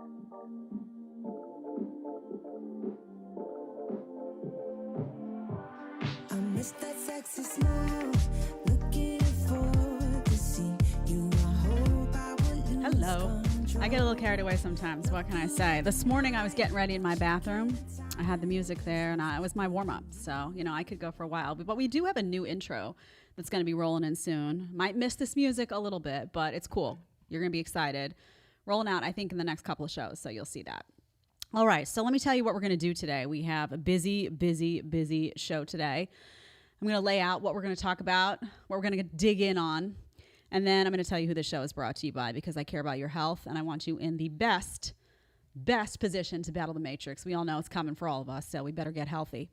I miss that sexy smile, looking forward to see you. I hope I will lose Hello. control. I get a little carried away sometimes. What can I say? This morning I was getting ready in my bathroom. I had the music there, and it was my warm-up. So, I could go for a while. But we do have a new intro that's going to be rolling in soon. Might miss this music a little bit, but it's cool. You're going to be excited. Rolling out, I think, in the next couple of shows, so you'll see that. All right, so let me tell you what we're going to do today. We have a busy, busy, busy show today. I'm going to lay out what we're going to talk about, what we're going to dig in on, and then I'm going to tell you who the show is brought to you by, because I care about your health and I want you in the best position to battle the matrix. We all know it's coming for all of us, so we better get healthy.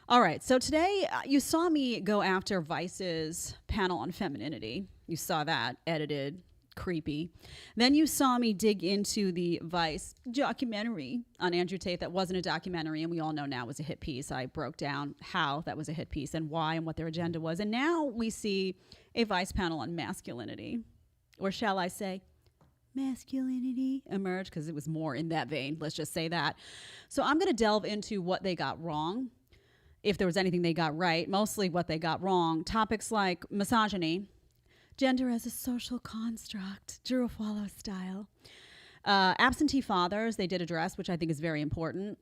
All right, so today you saw me go after Vice's panel on femininity. You saw that, edited, creepy. Then you saw me dig into the Vice documentary on Andrew Tate that wasn't a documentary, and we all know now was a hit piece. I broke down how that was a hit piece and why and what their agenda was. And now we see a Vice panel on masculinity, or shall I say masculinity, emerge, because it was more in that vein. Let's just say that. So I'm going to delve into what they got wrong, if there was anything they got right, mostly what they got wrong. Topics like misogyny, gender as a social construct, Drew Follow style. Absentee fathers, they did address, which I think is very important.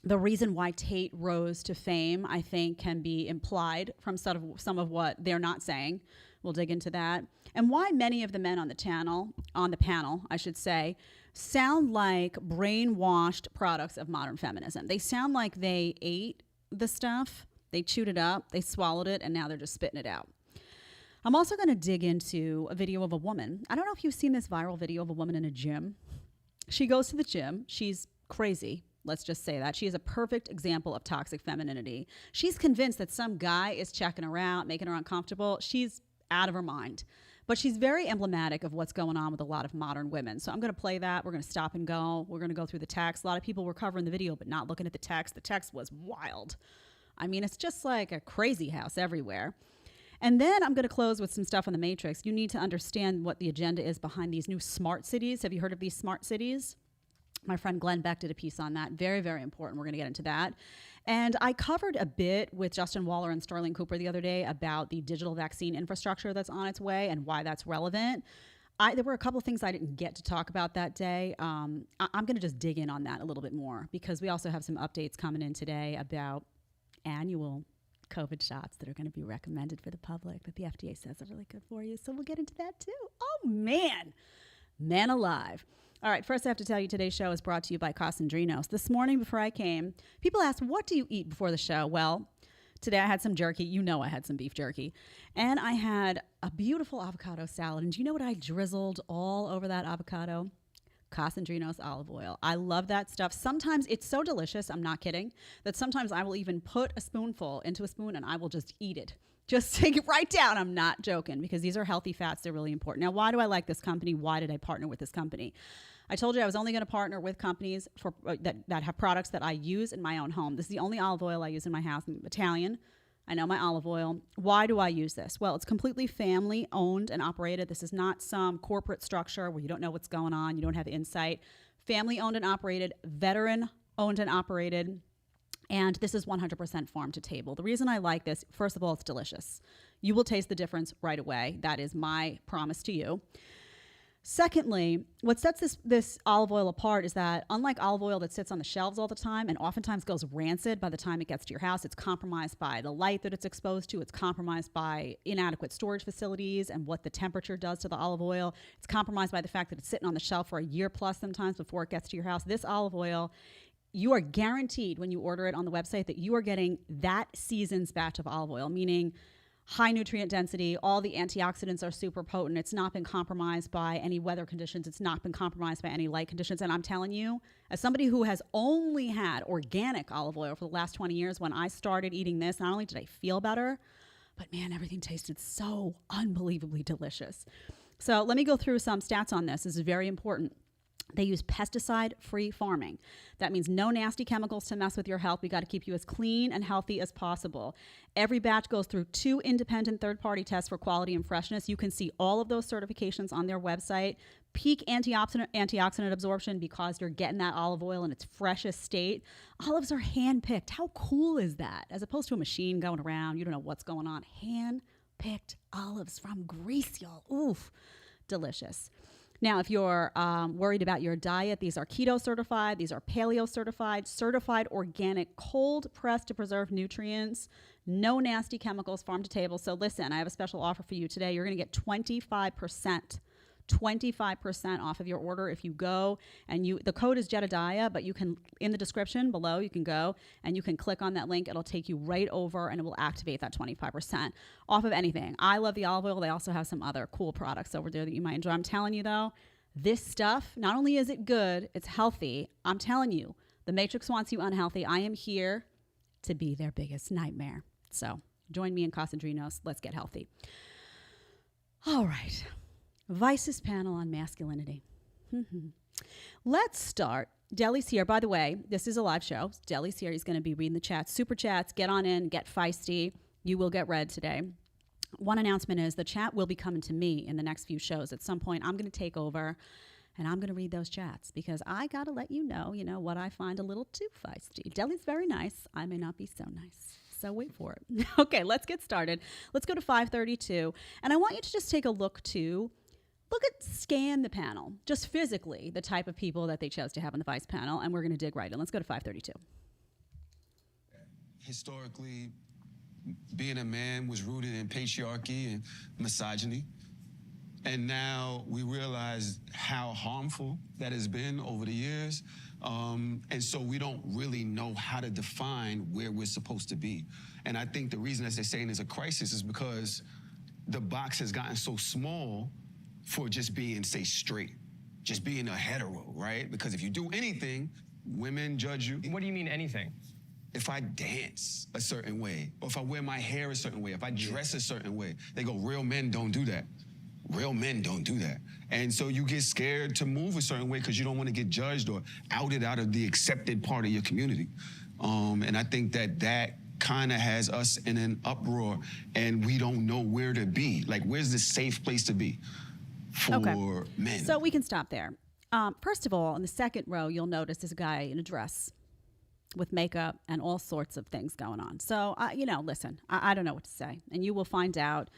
The reason why Tate rose to fame, I think, can be implied from some of what they're not saying. We'll dig into that. And why many of the men on the panel, I should say, sound like brainwashed products of modern feminism. They sound like they ate the stuff, they chewed it up, they swallowed it, and now they're just spitting it out. I'm also going to dig into a video of a woman. I don't know if you've seen this viral video of a woman in a gym. She goes to the gym. She's crazy. Let's just say that. She is a perfect example of toxic femininity. She's convinced that some guy is checking her out, making her uncomfortable. She's out of her mind. But she's very emblematic of what's going on with a lot of modern women. So I'm going to play that. We're going to stop and go. We're going to go through the text. A lot of people were covering the video but not looking at the text. The text was wild. I mean, it's just like a crazy house everywhere. And then I'm going to close with some stuff on the Matrix. You need to understand what the agenda is behind these new smart cities. Have you heard of these smart cities? My friend Glenn Beck did a piece on that. Very, very important. We're going to get into that. And I covered a bit with Justin Waller and Sterling Cooper the other day about the digital vaccine infrastructure that's on its way and why that's relevant. There were a couple of things I didn't get to talk about that day. I'm going to just dig in on that a little bit more, because we also have some updates coming in today about annual COVID shots that are going to be recommended for the public that the FDA says are really good for you. So we'll get into that too. Oh, man alive. All right, first I have to tell you today's show is brought to you by Casandrinos. This morning before I came, people asked, what do you eat before the show? Well, today I had some jerky. You know I had some beef jerky. And I had a beautiful avocado salad. And do you know what I drizzled all over that avocado? Casandrinos olive oil. I love that stuff. Sometimes it's so delicious, I'm not kidding, that sometimes I will even put a spoonful into a spoon and I will just eat it. Just take it right down. I'm not joking, because these are healthy fats. They're really important. Now, why do I like this company? Why did I partner with this company? I told you I was only going to partner with companies for that have products that I use in my own home. This is the only olive oil I use in my house. I'm Italian. I know my olive oil. Why do I use this? Well, it's completely family owned and operated. This is not some corporate structure where you don't know what's going on. You don't have insight. Family owned and operated, veteran owned and operated. And this is 100% farm to table. The reason I like this, first of all, it's delicious. You will taste the difference right away. That is my promise to you. Secondly, what sets this olive oil apart is that unlike olive oil that sits on the shelves all the time and oftentimes goes rancid by the time it gets to your house, it's compromised by the light that it's exposed to. It's compromised by inadequate storage facilities and what the temperature does to the olive oil. It's compromised by the fact that it's sitting on the shelf for a year plus sometimes before it gets to your house. This olive oil, you are guaranteed when you order it on the website that you are getting that season's batch of olive oil, meaning high nutrient density, all the antioxidants are super potent. It's not been compromised by any weather conditions. It's not been compromised by any light conditions. And I'm telling you, as somebody who has only had organic olive oil for the last 20 years, when I started eating this, not only did I feel better, but man, everything tasted so unbelievably delicious. So let me go through some stats on this. This is very important. They use pesticide-free farming. That means no nasty chemicals to mess with your health. We got to keep you as clean and healthy as possible. Every batch goes through 2 independent third-party tests for quality and freshness. You can see all of those certifications on their website. Peak antioxidant absorption because you're getting that olive oil in its freshest state. Olives are hand-picked. How cool is that? As opposed to a machine going around. You don't know what's going on. Hand-picked olives from Greece, y'all. Oof, delicious. Now, if you're worried about your diet, these are keto certified, these are paleo certified, certified organic, cold pressed to preserve nutrients, no nasty chemicals, farm to table. So listen, I have a special offer for you today. You're going to get 25% off of your order if you go and the code is Jedediah, but you can, in the description below, you can go and you can click on that link. It'll take you right over and it will activate that 25% off of anything. I love the olive oil. They also have some other cool products over there that you might enjoy. I'm telling you though, this stuff, not only is it good, it's healthy. I'm telling you, the Matrix wants you unhealthy. I am here to be their biggest nightmare. So join me in Casadrinos. Let's get healthy. All right. Vice's panel on masculinity. Let's start. Deli's here. By the way, this is a live show. Deli's here. He's going to be reading the chats, super chats. Get on in, get feisty. You will get read today. One announcement is the chat will be coming to me in the next few shows. At some point, I'm going to take over and I'm going to read those chats because I got to let you know what I find a little too feisty. Deli's very nice. I may not be so nice. So wait for it. Okay, let's get started. Let's go to 532. And I want you to just take a scan the panel, just physically, the type of people that they chose to have on the Vice panel, and we're going to dig right in. Let's go to 532. Historically, being a man was rooted in patriarchy and misogyny. And now we realize how harmful that has been over the years. And so we don't really know how to define where we're supposed to be. And I think the reason, as they're saying, is a crisis is because the box has gotten so small for just being, say, straight, just being a hetero, right? Because if you do anything, women judge you. What do you mean anything? If I dance a certain way, or if I wear my hair a certain way, if I dress a certain way, they go, real men don't do that. Real men don't do that. And so you get scared to move a certain way because you don't want to get judged or outed out of the accepted part of your community. And I think that kind of has us in an uproar and we don't know where to be. Like, where's the safe place to be for men? So we can stop there. First of all, in the second row, you'll notice there's a guy in a dress with makeup and all sorts of things going on. So, listen, I don't know what to say. And you will find out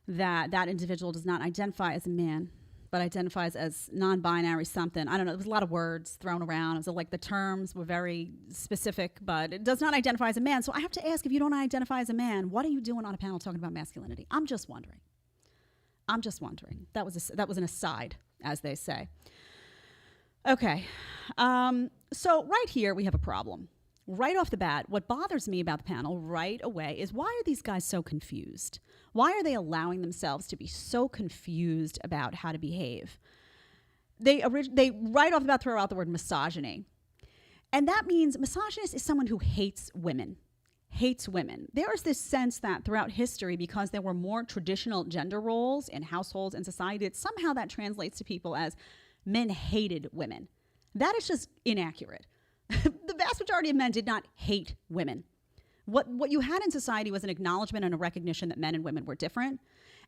that individual does not identify as a man, but identifies as non-binary something. I don't know. There was a lot of words thrown around. It was like the terms were very specific, but it does not identify as a man. So I have to ask, if you don't identify as a man, what are you doing on a panel talking about masculinity? I'm just wondering. That was an aside, as they say. Okay. So right here, we have a problem. Right off the bat, what bothers me about the panel right away is, why are these guys so confused? Why are they allowing themselves to be so confused about how to behave? They right off the bat throw out the word misogyny. And that means misogynist is someone who hates women. There is this sense that throughout history, because there were more traditional gender roles in households and society, that somehow that translates to people as men hated women. That is just inaccurate. The vast majority of men did not hate women. What you had in society was an acknowledgement and a recognition that men and women were different.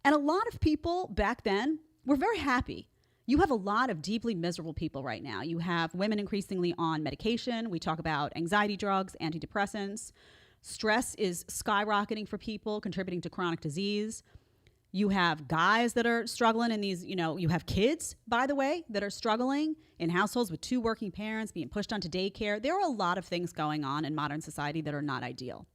And a lot of people back then were very happy. You have a lot of deeply miserable people right now. You have women increasingly on medication. We talk about anxiety drugs, antidepressants. Stress is skyrocketing for people, contributing to chronic disease. You have guys that are struggling in these, you have kids, by the way, that are struggling in households with 2 working parents, being pushed onto daycare. There are a lot of things going on in modern society that are not ideal.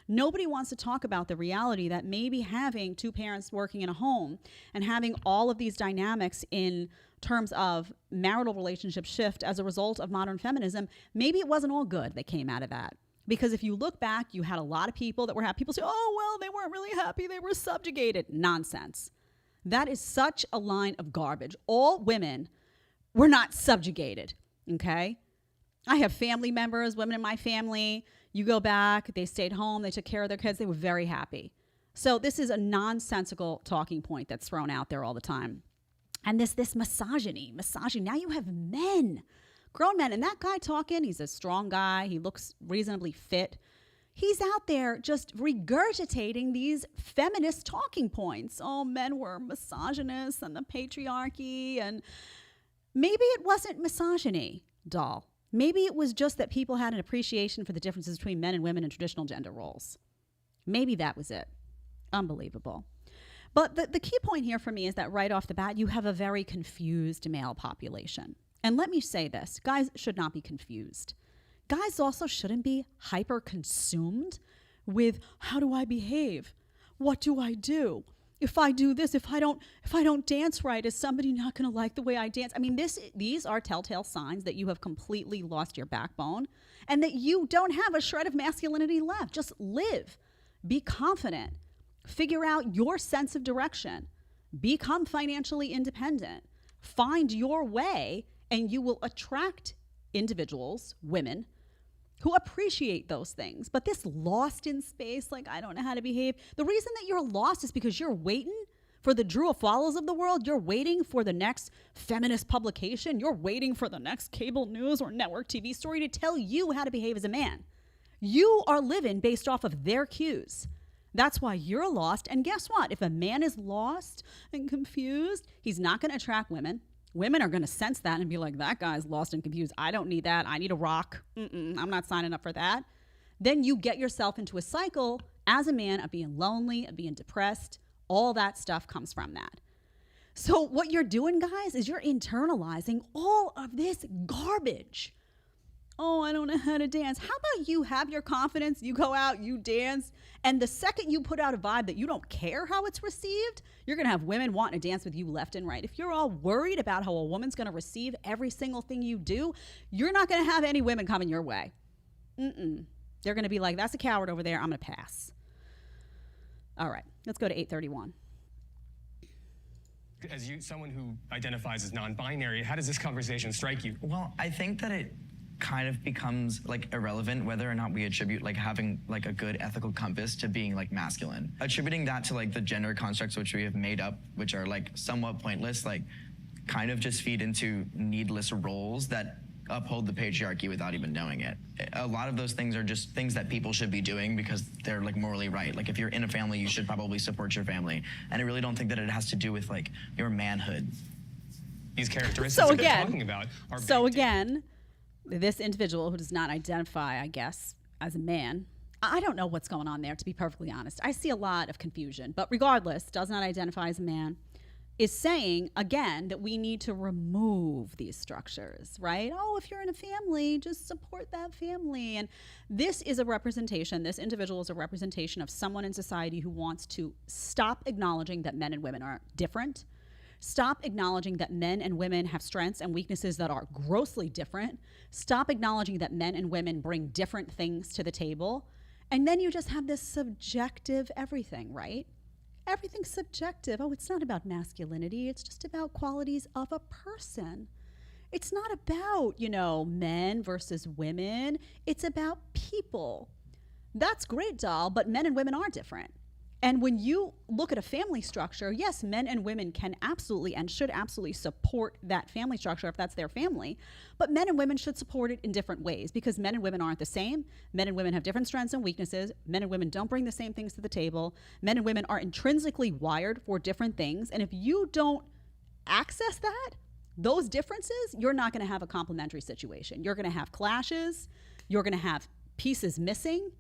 Nobody wants to talk about the reality that maybe having 2 parents working in a home and having all of these dynamics in terms of marital relationship shift as a result of modern feminism, maybe it wasn't all good that came out of that. Because if you look back, you had a lot of people that were happy. People say, oh, well, they weren't really happy. They were subjugated. Nonsense. That is such a line of garbage. All women were not subjugated, okay? I have family members, women in my family. You go back, they stayed home, they took care of their kids. They were very happy. So this is a nonsensical talking point that's thrown out there all the time. And this misogyny. Now you have men, grown men. And that guy talking, he's a strong guy. He looks reasonably fit. He's out there just regurgitating these feminist talking points. Oh, men were misogynists and the patriarchy. And maybe it wasn't misogyny, doll. Maybe it was just that people had an appreciation for the differences between men and women in traditional gender roles. Maybe that was it. Unbelievable. But the key point here for me is that right off the bat, you have a very confused male population. And let me say this, guys should not be confused. Guys also shouldn't be hyper consumed with how do I behave? What do I do? If I do this, if I don't dance right, is somebody not going to like the way I dance? I mean, these are telltale signs that you have completely lost your backbone and that you don't have a shred of masculinity left. Just live. Be confident. Figure out your sense of direction. Become financially independent. Find your way, and you will attract individuals, women, who appreciate those things. But this lost in space, like, I don't know how to behave. The reason that you're lost is because you're waiting for the Drew Follows of the world. You're waiting for the next feminist publication. You're waiting for the next cable news or network TV story to tell you how to behave as a man. You are living based off of their cues. That's why you're lost. And guess what? If a man is lost and confused, he's not going to attract women. Women are going to sense that and be like, that guy's lost and confused. I don't need that. I need a rock. I'm not signing up for that. Then you get yourself into a cycle as a man of being lonely, of being depressed. All that stuff comes from that. So what you're doing, guys, is you're internalizing all of this garbage. Oh, I don't know how to dance. How about you have your confidence, you go out, you dance, and the second you put out a vibe that you don't care how it's received, you're going to have women wanting to dance with you left and right. If you're all worried about how a woman's going to receive every single thing you do, you're not going to have any women coming your way. They're going to be like, that's a coward over there. I'm going to pass. All right, let's go to 831. As someone who identifies as non-binary, how does this conversation strike you? Well, I think that it kind of becomes like irrelevant whether or not we attribute like having like a good ethical compass to being like masculine. Attributing that to like the gender constructs which we have made up, which are like somewhat pointless, like kind of just feed into needless roles that uphold the patriarchy without even knowing it. A lot of those things are just things that people should be doing because they're like morally right. Like if you're in a family, you should probably support your family. And I really don't think that it has to do with like your manhood. These characteristics that they're talking about are this individual who does not identify, I guess, as a man, I don't know what's going on there, to be perfectly honest. I see a lot of confusion, but regardless, does not identify as a man, is saying, again, that we need to remove these structures, right? Oh, if you're in a family, just support that family. And this is a representation, this individual is a representation of someone in society who wants to stop acknowledging that men and women are different. Stop acknowledging that men and women have strengths and weaknesses that are grossly different. Stop acknowledging that men and women bring different things to the table. And then you just have this subjective everything, right? Everything's subjective. Oh, it's not about masculinity. It's just about qualities of a person. It's not about, men versus women. It's about people. That's great, doll, but men and women are different. And when you look at a family structure, yes, men and women can absolutely and should absolutely support that family structure if that's their family. But men and women should support it in different ways because men and women aren't the same. Men and women have different strengths and weaknesses. Men and women don't bring the same things to the table. Men and women are intrinsically wired for different things. And if you don't access those differences, you're not going to have a complementary situation. You're going to have clashes. You're going to have pieces missing.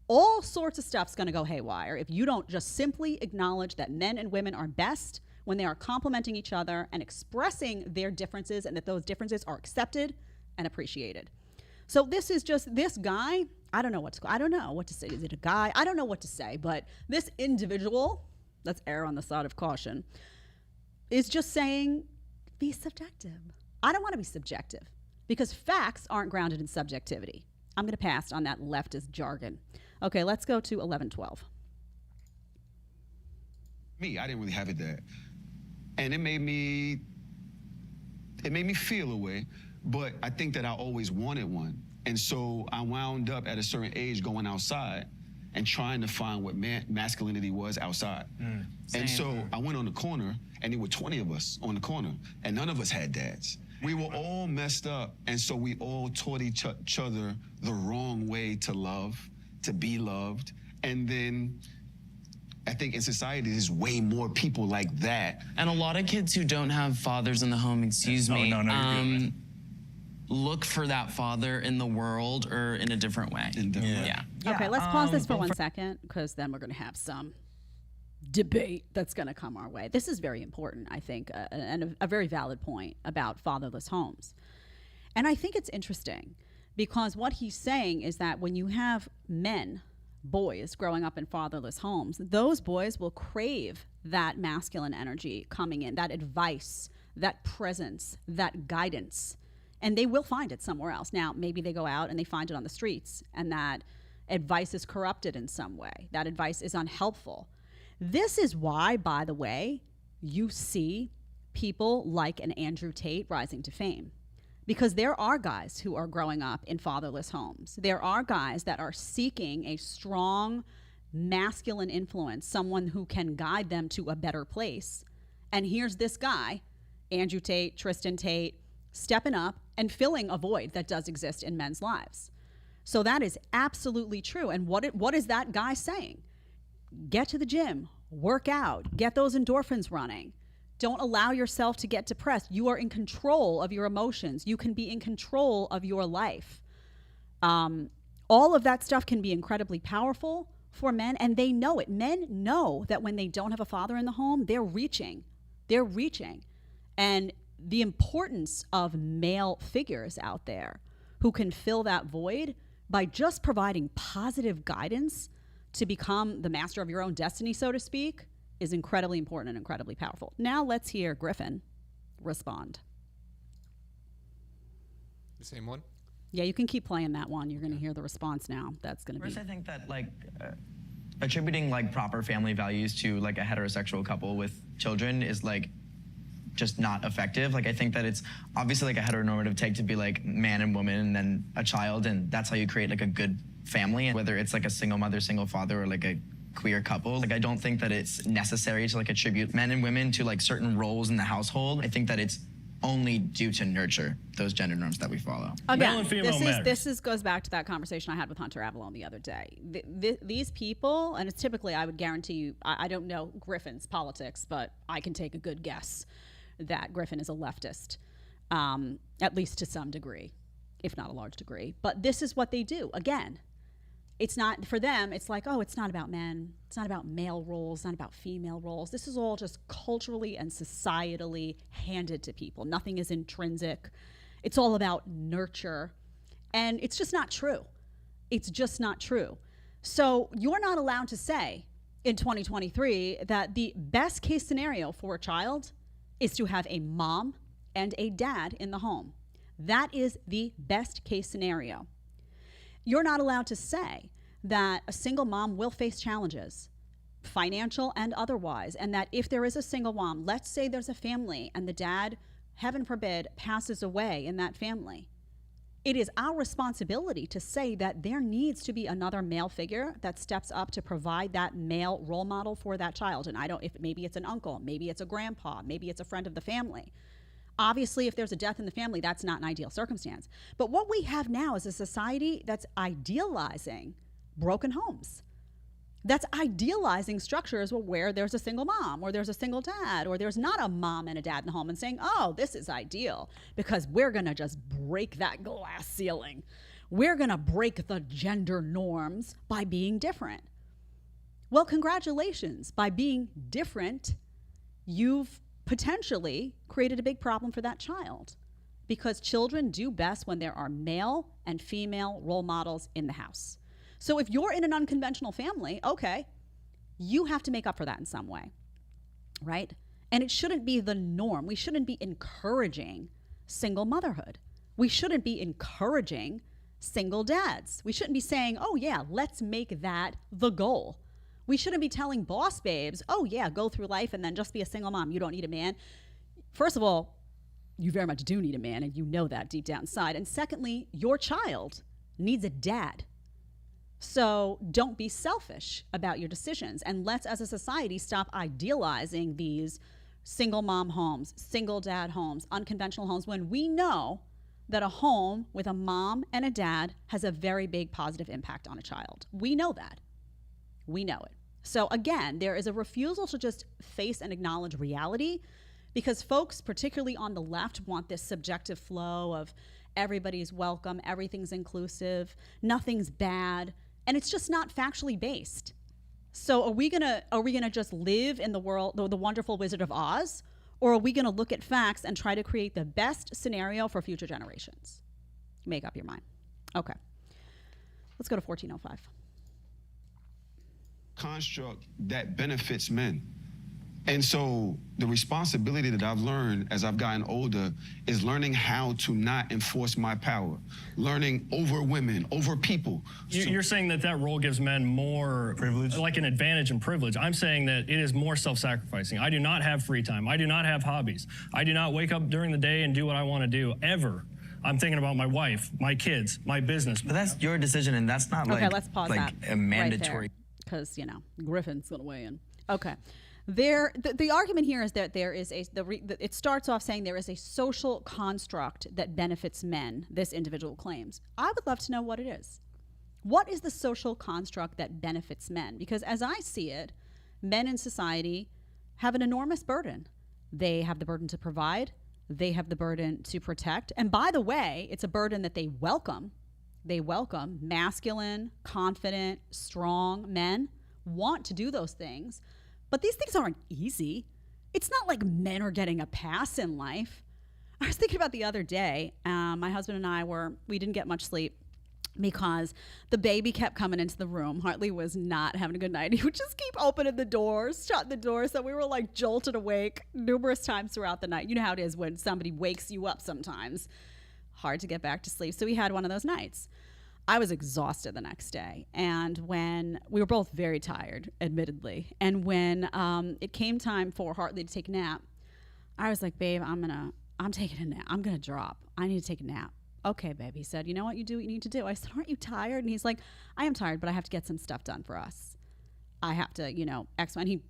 All sorts of stuff's going to go haywire if you don't just simply acknowledge that men and women are best when they are complementing each other and expressing their differences and that those differences are accepted and appreciated. So this is just this guy. I don't know what to say. Is it a guy? I don't know what to say, but this individual, let's err on the side of caution, is just saying be subjective. I don't want to be subjective because facts aren't grounded in subjectivity. I'm going to pass on that leftist jargon. Okay, let's go to 1112. I didn't really have it there. And it made me feel a way, but I think that I always wanted one. And so I wound up at a certain age going outside and trying to find what masculinity was outside. And so I went on the corner, and there were 20 of us on the corner, and none of us had dads. We were all messed up, and so we all taught each other the wrong way to love, to be loved, and then I think in society there's way more people like that. And a lot of kids who don't have fathers in the home, excuse me, you're good, man. look for that father in the world or in a different way. Yeah. Okay, let's pause this for 1 second, because then we're going to have some debate that's going to come our way. This is very important, I think, and a very valid point about fatherless homes. And I think it's interesting because what he's saying is that when you have boys growing up in fatherless homes, those boys will crave that masculine energy coming in, that advice, that presence, that guidance, and they will find it somewhere else. Now, maybe they go out and they find it on the streets, and that advice is corrupted in some way. That advice is unhelpful. This is why, by the way, you see people like an Andrew Tate rising to fame. Because there are guys who are growing up in fatherless homes. There are guys that are seeking a strong masculine influence, someone who can guide them to a better place. And here's this guy, Andrew Tate, Tristan Tate, stepping up and filling a void that does exist in men's lives. So that is absolutely true. And what is that guy saying? Get to the gym, work out, get those endorphins running. Don't allow yourself to get depressed. You are in control of your emotions. You can be in control of your life. All of that stuff can be incredibly powerful for men, and they know it. Men know that when they don't have a father in the home, they're reaching. They're reaching. And the importance of male figures out there who can fill that void by just providing positive guidance to become the master of your own destiny, so to speak, is incredibly important and incredibly powerful. Now let's hear Griffin respond. The same one? Yeah, you can keep playing that one. You're going to hear the response now. That's going to be... First, I think that attributing proper family values to a heterosexual couple with children is just not effective. I think that it's obviously a heteronormative take to be man and woman and then a child, and that's how you create a good family. And whether it's a single mother, single father, or a queer couple, I don't think that it's necessary to attribute men and women to certain roles in the household. I think that it's only due to nurture those gender norms that we follow. Male and female matters. This goes back to that conversation I had with Hunter Avalon the other day. These people, and it's typically, I would guarantee you, I don't know Griffin's politics, but I can take a good guess that Griffin is a leftist, at least to some degree, if not a large degree. But this is what they do. Again, it's not, for them, it's it's not about men. It's not about male roles. It's not about female roles. This is all just culturally and societally handed to people. Nothing is intrinsic. It's all about nurture. And it's just not true. It's just not true. So you're not allowed to say in 2023 that the best case scenario for a child is to have a mom and a dad in the home. That is the best case scenario. You're not allowed to say that a single mom will face challenges, financial and otherwise, and that if there is a single mom, let's say there's a family and the dad, heaven forbid, passes away in that family, it is our responsibility to say that there needs to be another male figure that steps up to provide that male role model for that child. And maybe it's an uncle, maybe it's a grandpa, maybe it's a friend of the family. Obviously, if there's a death in the family, that's not an ideal circumstance. But what we have now is a society that's idealizing broken homes. That's idealizing structures where there's a single mom or there's a single dad or there's not a mom and a dad in the home, and saying, oh, this is ideal because we're going to just break that glass ceiling. We're going to break the gender norms by being different. Well, congratulations. By being different, you've potentially created a big problem for that child, because children do best when there are male and female role models in the house. So if you're in an unconventional family, okay, you have to make up for that in some way, right? And it shouldn't be the norm. We shouldn't be encouraging single motherhood. We shouldn't be encouraging single dads. We shouldn't be saying, oh yeah, let's make that the goal. We shouldn't be telling boss babes, oh yeah, go through life and then just be a single mom. You don't need a man. First of all, you very much do need a man, and you know that deep down inside. And secondly, your child needs a dad. So don't be selfish about your decisions. And let's, as a society, stop idealizing these single mom homes, single dad homes, unconventional homes, when we know that a home with a mom and a dad has a very big positive impact on a child. We know that. We know it. So again, there is a refusal to just face and acknowledge reality, because folks, particularly on the left, want this subjective flow of everybody's welcome, everything's inclusive, nothing's bad, and it's just not factually based. So are we gonna just live in the world, the wonderful Wizard of Oz, or are we gonna look at facts and try to create the best scenario for future generations? Make up your mind. Okay, let's go to 1405. Construct that benefits men. And so the responsibility that I've learned as I've gotten older is learning how to not enforce my power, learning over women, over people. You're saying that that role gives men more privilege, like an advantage and privilege. I'm saying that it is more self-sacrificing. I do not have free time. I do not have hobbies. I do not wake up during the day and do what I want to do, ever. I'm thinking about my wife, my kids, my business. But that's your decision, and that's not Okay, let's pause like that a mandatory. Because, you know, Griffin's going to weigh in. Okay. The argument here is that there is it starts off saying there is a social construct that benefits men, this individual claims. I would love to know what it is. What is the social construct that benefits men? Because as I see it, men in society have an enormous burden. They have the burden to provide. They have the burden to protect. And by the way, it's a burden that they welcome. They welcome masculine, confident, strong men want to do those things. But these things aren't easy. It's not like men are getting a pass in life. I was thinking about the other day, my husband and I we didn't get much sleep because the baby kept coming into the room. Hartley was not having a good night. He would just keep opening the doors, shut the doors. So we were like jolted awake numerous times throughout the night. You know how it is when somebody wakes you up sometimes. Hard to get back to sleep. So we had one of those nights. I was exhausted the next day, and when we were both very tired, admittedly, and when it came time for Hartley to take a nap, I was like, babe, I'm taking a nap. I'm gonna drop. I need to take a nap. Okay, babe. He said, you know what? You do what you need to do. I said, aren't you tired? And he's like, I am tired, but I have to get some stuff done for us. I have to, X, Y, and he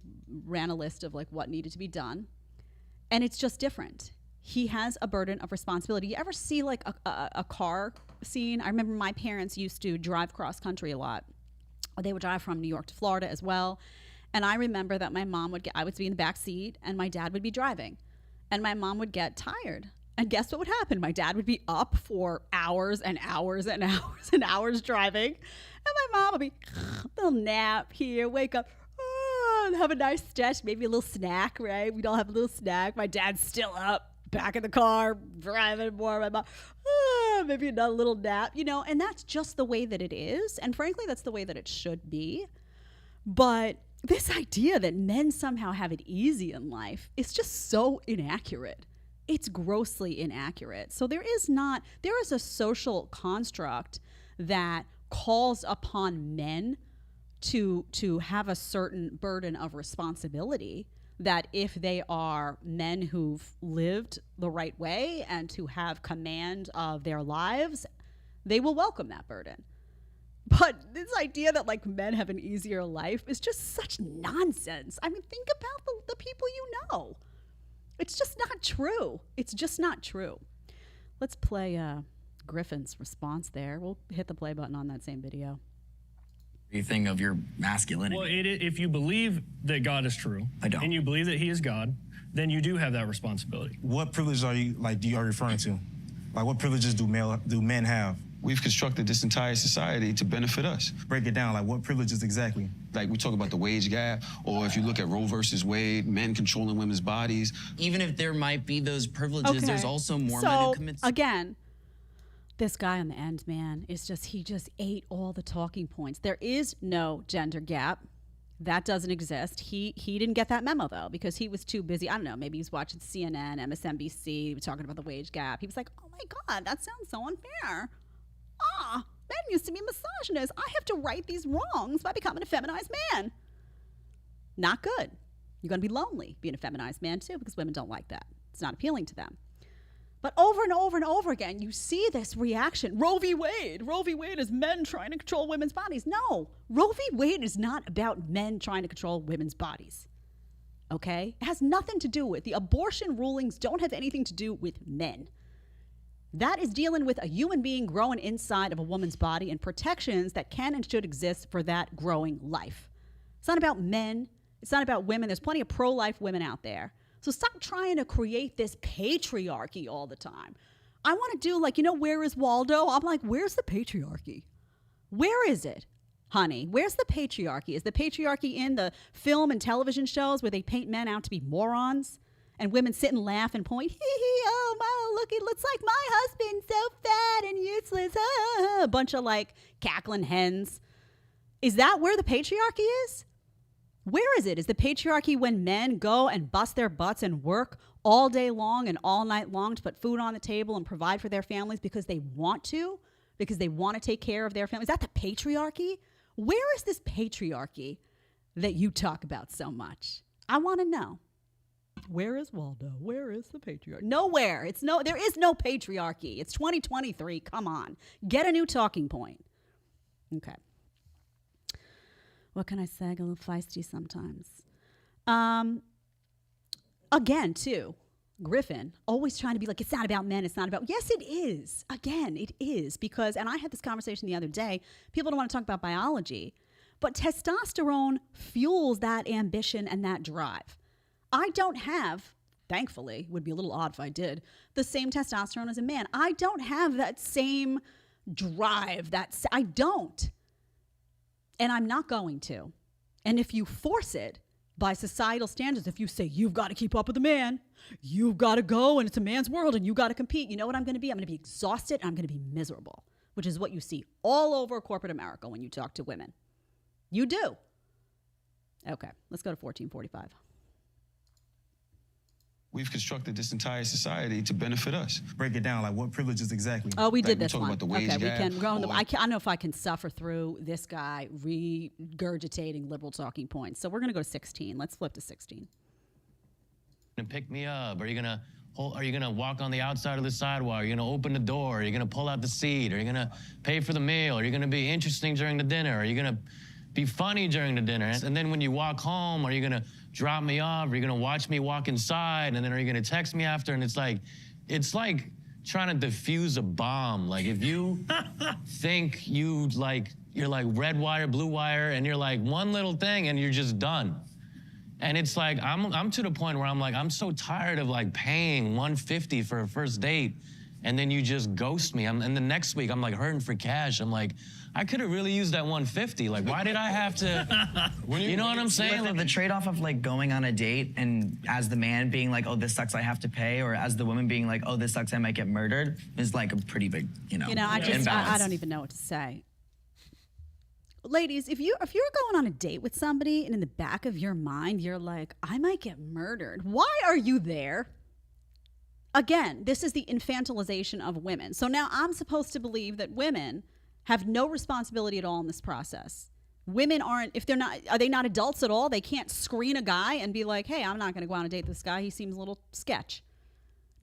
ran a list of like what needed to be done, and it's just different. He has a burden of responsibility. You ever see like a car scene? I remember my parents used to drive cross country a lot. They would drive from New York to Florida as well. And I remember that my mom I would be in the back seat and my dad would be driving. And my mom would get tired. And guess what would happen? My dad would be up for hours and hours and hours and hours driving. And my mom would be, little nap here, wake up, have a nice stretch, maybe a little snack, right? We'd all have a little snack. My dad's still up, back in the car, driving more. My mom, maybe another little nap, and that's just the way that it is. And frankly, that's the way that it should be. But this idea that men somehow have it easy in life is just so inaccurate. It's grossly inaccurate. So there is a social construct that calls upon men to have a certain burden of responsibility, that if they are men who've lived the right way and to have command of their lives, they will welcome that burden. But this idea that like men have an easier life is just such nonsense. I mean, think about the people you know. It's just not true. It's just not true. Let's play Griffin's response there. We'll hit the play button on that same video. Thing of your masculinity. Well, if you believe that God is true, I don't. And you believe that He is God, then you do have that responsibility. What privileges are you referring to? Like, what privileges do men have? We've constructed this entire society to benefit us. Break it down. Like, what privileges exactly? Like, we talk about the wage gap, or if you look at Roe versus Wade, men controlling women's bodies. Even if there might be those privileges, there's also more men who commit. Again, this guy on the end, man, he just ate all the talking points. There is no gender gap. That doesn't exist. He didn't get that memo, though, because he was too busy. I don't know, maybe he's watching CNN, MSNBC, talking about the wage gap. He was like, oh, my God, that sounds so unfair. Men used to be misogynists. I have to right these wrongs by becoming a feminized man. Not good. You're going to be lonely being a feminized man, too, because women don't like that. It's not appealing to them. But over and over and over again, you see this reaction. Roe v. Wade. Roe v. Wade is men trying to control women's bodies. No, Roe v. Wade is not about men trying to control women's bodies. Okay? It has nothing to do with, the abortion rulings don't have anything to do with men. That is dealing with a human being growing inside of a woman's body and protections that can and should exist for that growing life. It's not about men. It's not about women. There's plenty of pro-life women out there. So stop trying to create this patriarchy all the time. I want to do like, where is Waldo? I'm like, where's the patriarchy? Where is it, honey? Where's the patriarchy? Is the patriarchy in the film and television shows where they paint men out to be morons and women sit and laugh and point, hee hee, oh, wow, look, it looks like my husband's so fat and useless. A bunch of like cackling hens. Is that where the patriarchy is? Where is it? Is the patriarchy when men go and bust their butts and work all day long and all night long to put food on the table and provide for their families because they want to, because they want to take care of their families? Is that the patriarchy? Where is this patriarchy that you talk about so much? I want to know. Where is Waldo? Where is the patriarchy? Nowhere. There is no patriarchy. It's 2023. Come on. Get a new talking point. Okay. What can I say? I get a little feisty sometimes. Again, too, Griffin, always trying to be like, it's not about men, it's not about... Yes, it is. Again, it is. Because, and I had this conversation the other day, people don't want to talk about biology, but testosterone fuels that ambition and that drive. I don't have, thankfully, would be a little odd if I did, the same testosterone as a man. I don't have that same drive. I don't. And I'm not going to. And if you force it by societal standards, if you say, you've got to keep up with the man, you've got to go and it's a man's world and you got to compete, you know what I'm going to be? I'm going to be exhausted and I'm going to be miserable, which is what you see all over corporate America when you talk to women. You do. Okay, let's go to 1445. We've constructed this entire society to benefit us. Break it down, like what privileges exactly? Oh, we did Like, we're this talking one. about the wage Okay, we gap, can go. or- I don't know if I can suffer through this guy regurgitating liberal talking points. So we're going to go to 16. Let's flip to 16. Gonna pick me up? Are you gonna walk on the outside of the sidewalk? Are you gonna open the door? Are you gonna pull out the seat? Are you gonna pay for the meal? Are you gonna be interesting during the dinner? Are you gonna be funny during the dinner? And then when you walk home, are you gonna drop me off? Are you gonna watch me walk inside? And then are you gonna text me after? And it's like trying to defuse a bomb. Like if you think you're like red wire, blue wire, and you're like one little thing and you're just done. And it's like, I'm to the point where I'm like, I'm so tired of like paying $150 for a first date and then you just ghost me. And the next week I'm like hurting for cash. I'm like, I could have really used that $150. Like, why did I have to, you know what I'm saying? Like, the trade-off of like going on a date and as the man being like, oh, this sucks, I have to pay, or as the woman being like, oh, this sucks, I might get murdered, is like a pretty big, imbalance. I don't even know what to say. Ladies, if you're going on a date with somebody and in the back of your mind, you're like, I might get murdered. Why are you there? Again, this is the infantilization of women. So now I'm supposed to believe that women have no responsibility at all in this process. Women are they not adults at all? They can't screen a guy and be like, hey, I'm not going to go on a date with this guy. He seems a little sketch.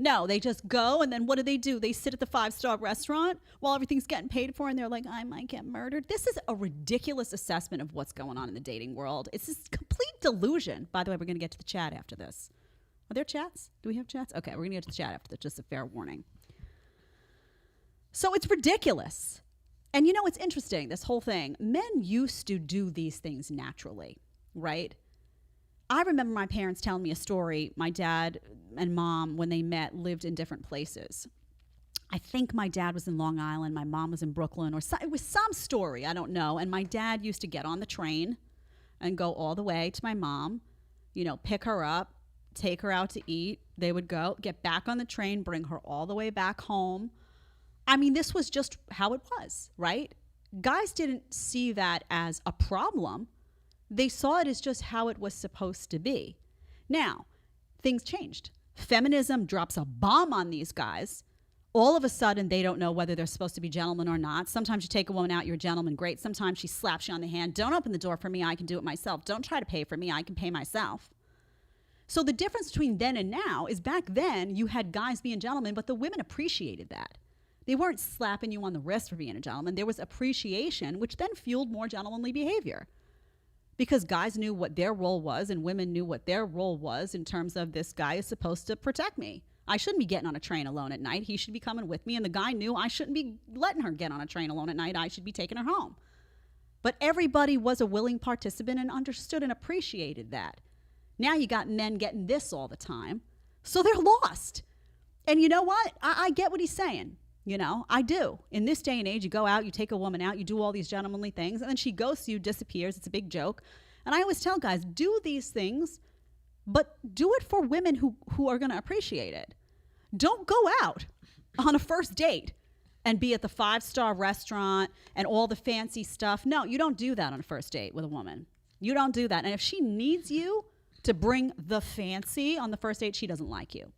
No, they just go, and then what do? They sit at the 5-star restaurant while everything's getting paid for, and they're like, I might get murdered. This is a ridiculous assessment of what's going on in the dating world. It's this complete delusion. By the way, we're going to get to the chat after this. Are there chats? Do we have chats? Okay, we're going to get to the chat after this, just a fair warning. So it's ridiculous. And you know, it's interesting, this whole thing. Men used to do these things naturally, right? I remember my parents telling me a story. My dad and mom, when they met, lived in different places. I think my dad was in Long Island, my mom was in Brooklyn, or it was some story, I don't know. And my dad used to get on the train and go all the way to my mom, pick her up, take her out to eat. They would go, get back on the train, bring her all the way back home. I mean, this was just how it was, right? Guys didn't see that as a problem. They saw it as just how it was supposed to be. Now, things changed. Feminism drops a bomb on these guys. All of a sudden, they don't know whether they're supposed to be gentlemen or not. Sometimes you take a woman out, you're a gentleman, great. Sometimes she slaps you on the hand. Don't open the door for me, I can do it myself. Don't try to pay for me, I can pay myself. So the difference between then and now is back then you had guys being gentlemen, but the women appreciated that. They weren't slapping you on the wrist for being a gentleman. There was appreciation, which then fueled more gentlemanly behavior. Because guys knew what their role was and women knew what their role was in terms of this guy is supposed to protect me. I shouldn't be getting on a train alone at night. He should be coming with me. And the guy knew I shouldn't be letting her get on a train alone at night. I should be taking her home. But everybody was a willing participant and understood and appreciated that. Now you got men getting this all the time. So they're lost. And you know what? I get what he's saying. You know, I do. In this day and age, you go out, you take a woman out, you do all these gentlemanly things, and then she ghosts you, disappears. It's a big joke. And I always tell guys, do these things, but do it for women who are going to appreciate it. Don't go out on a first date and be at the 5-star restaurant and all the fancy stuff. No, you don't do that on a first date with a woman. You don't do that. And if she needs you to bring the fancy on the first date, she doesn't like you.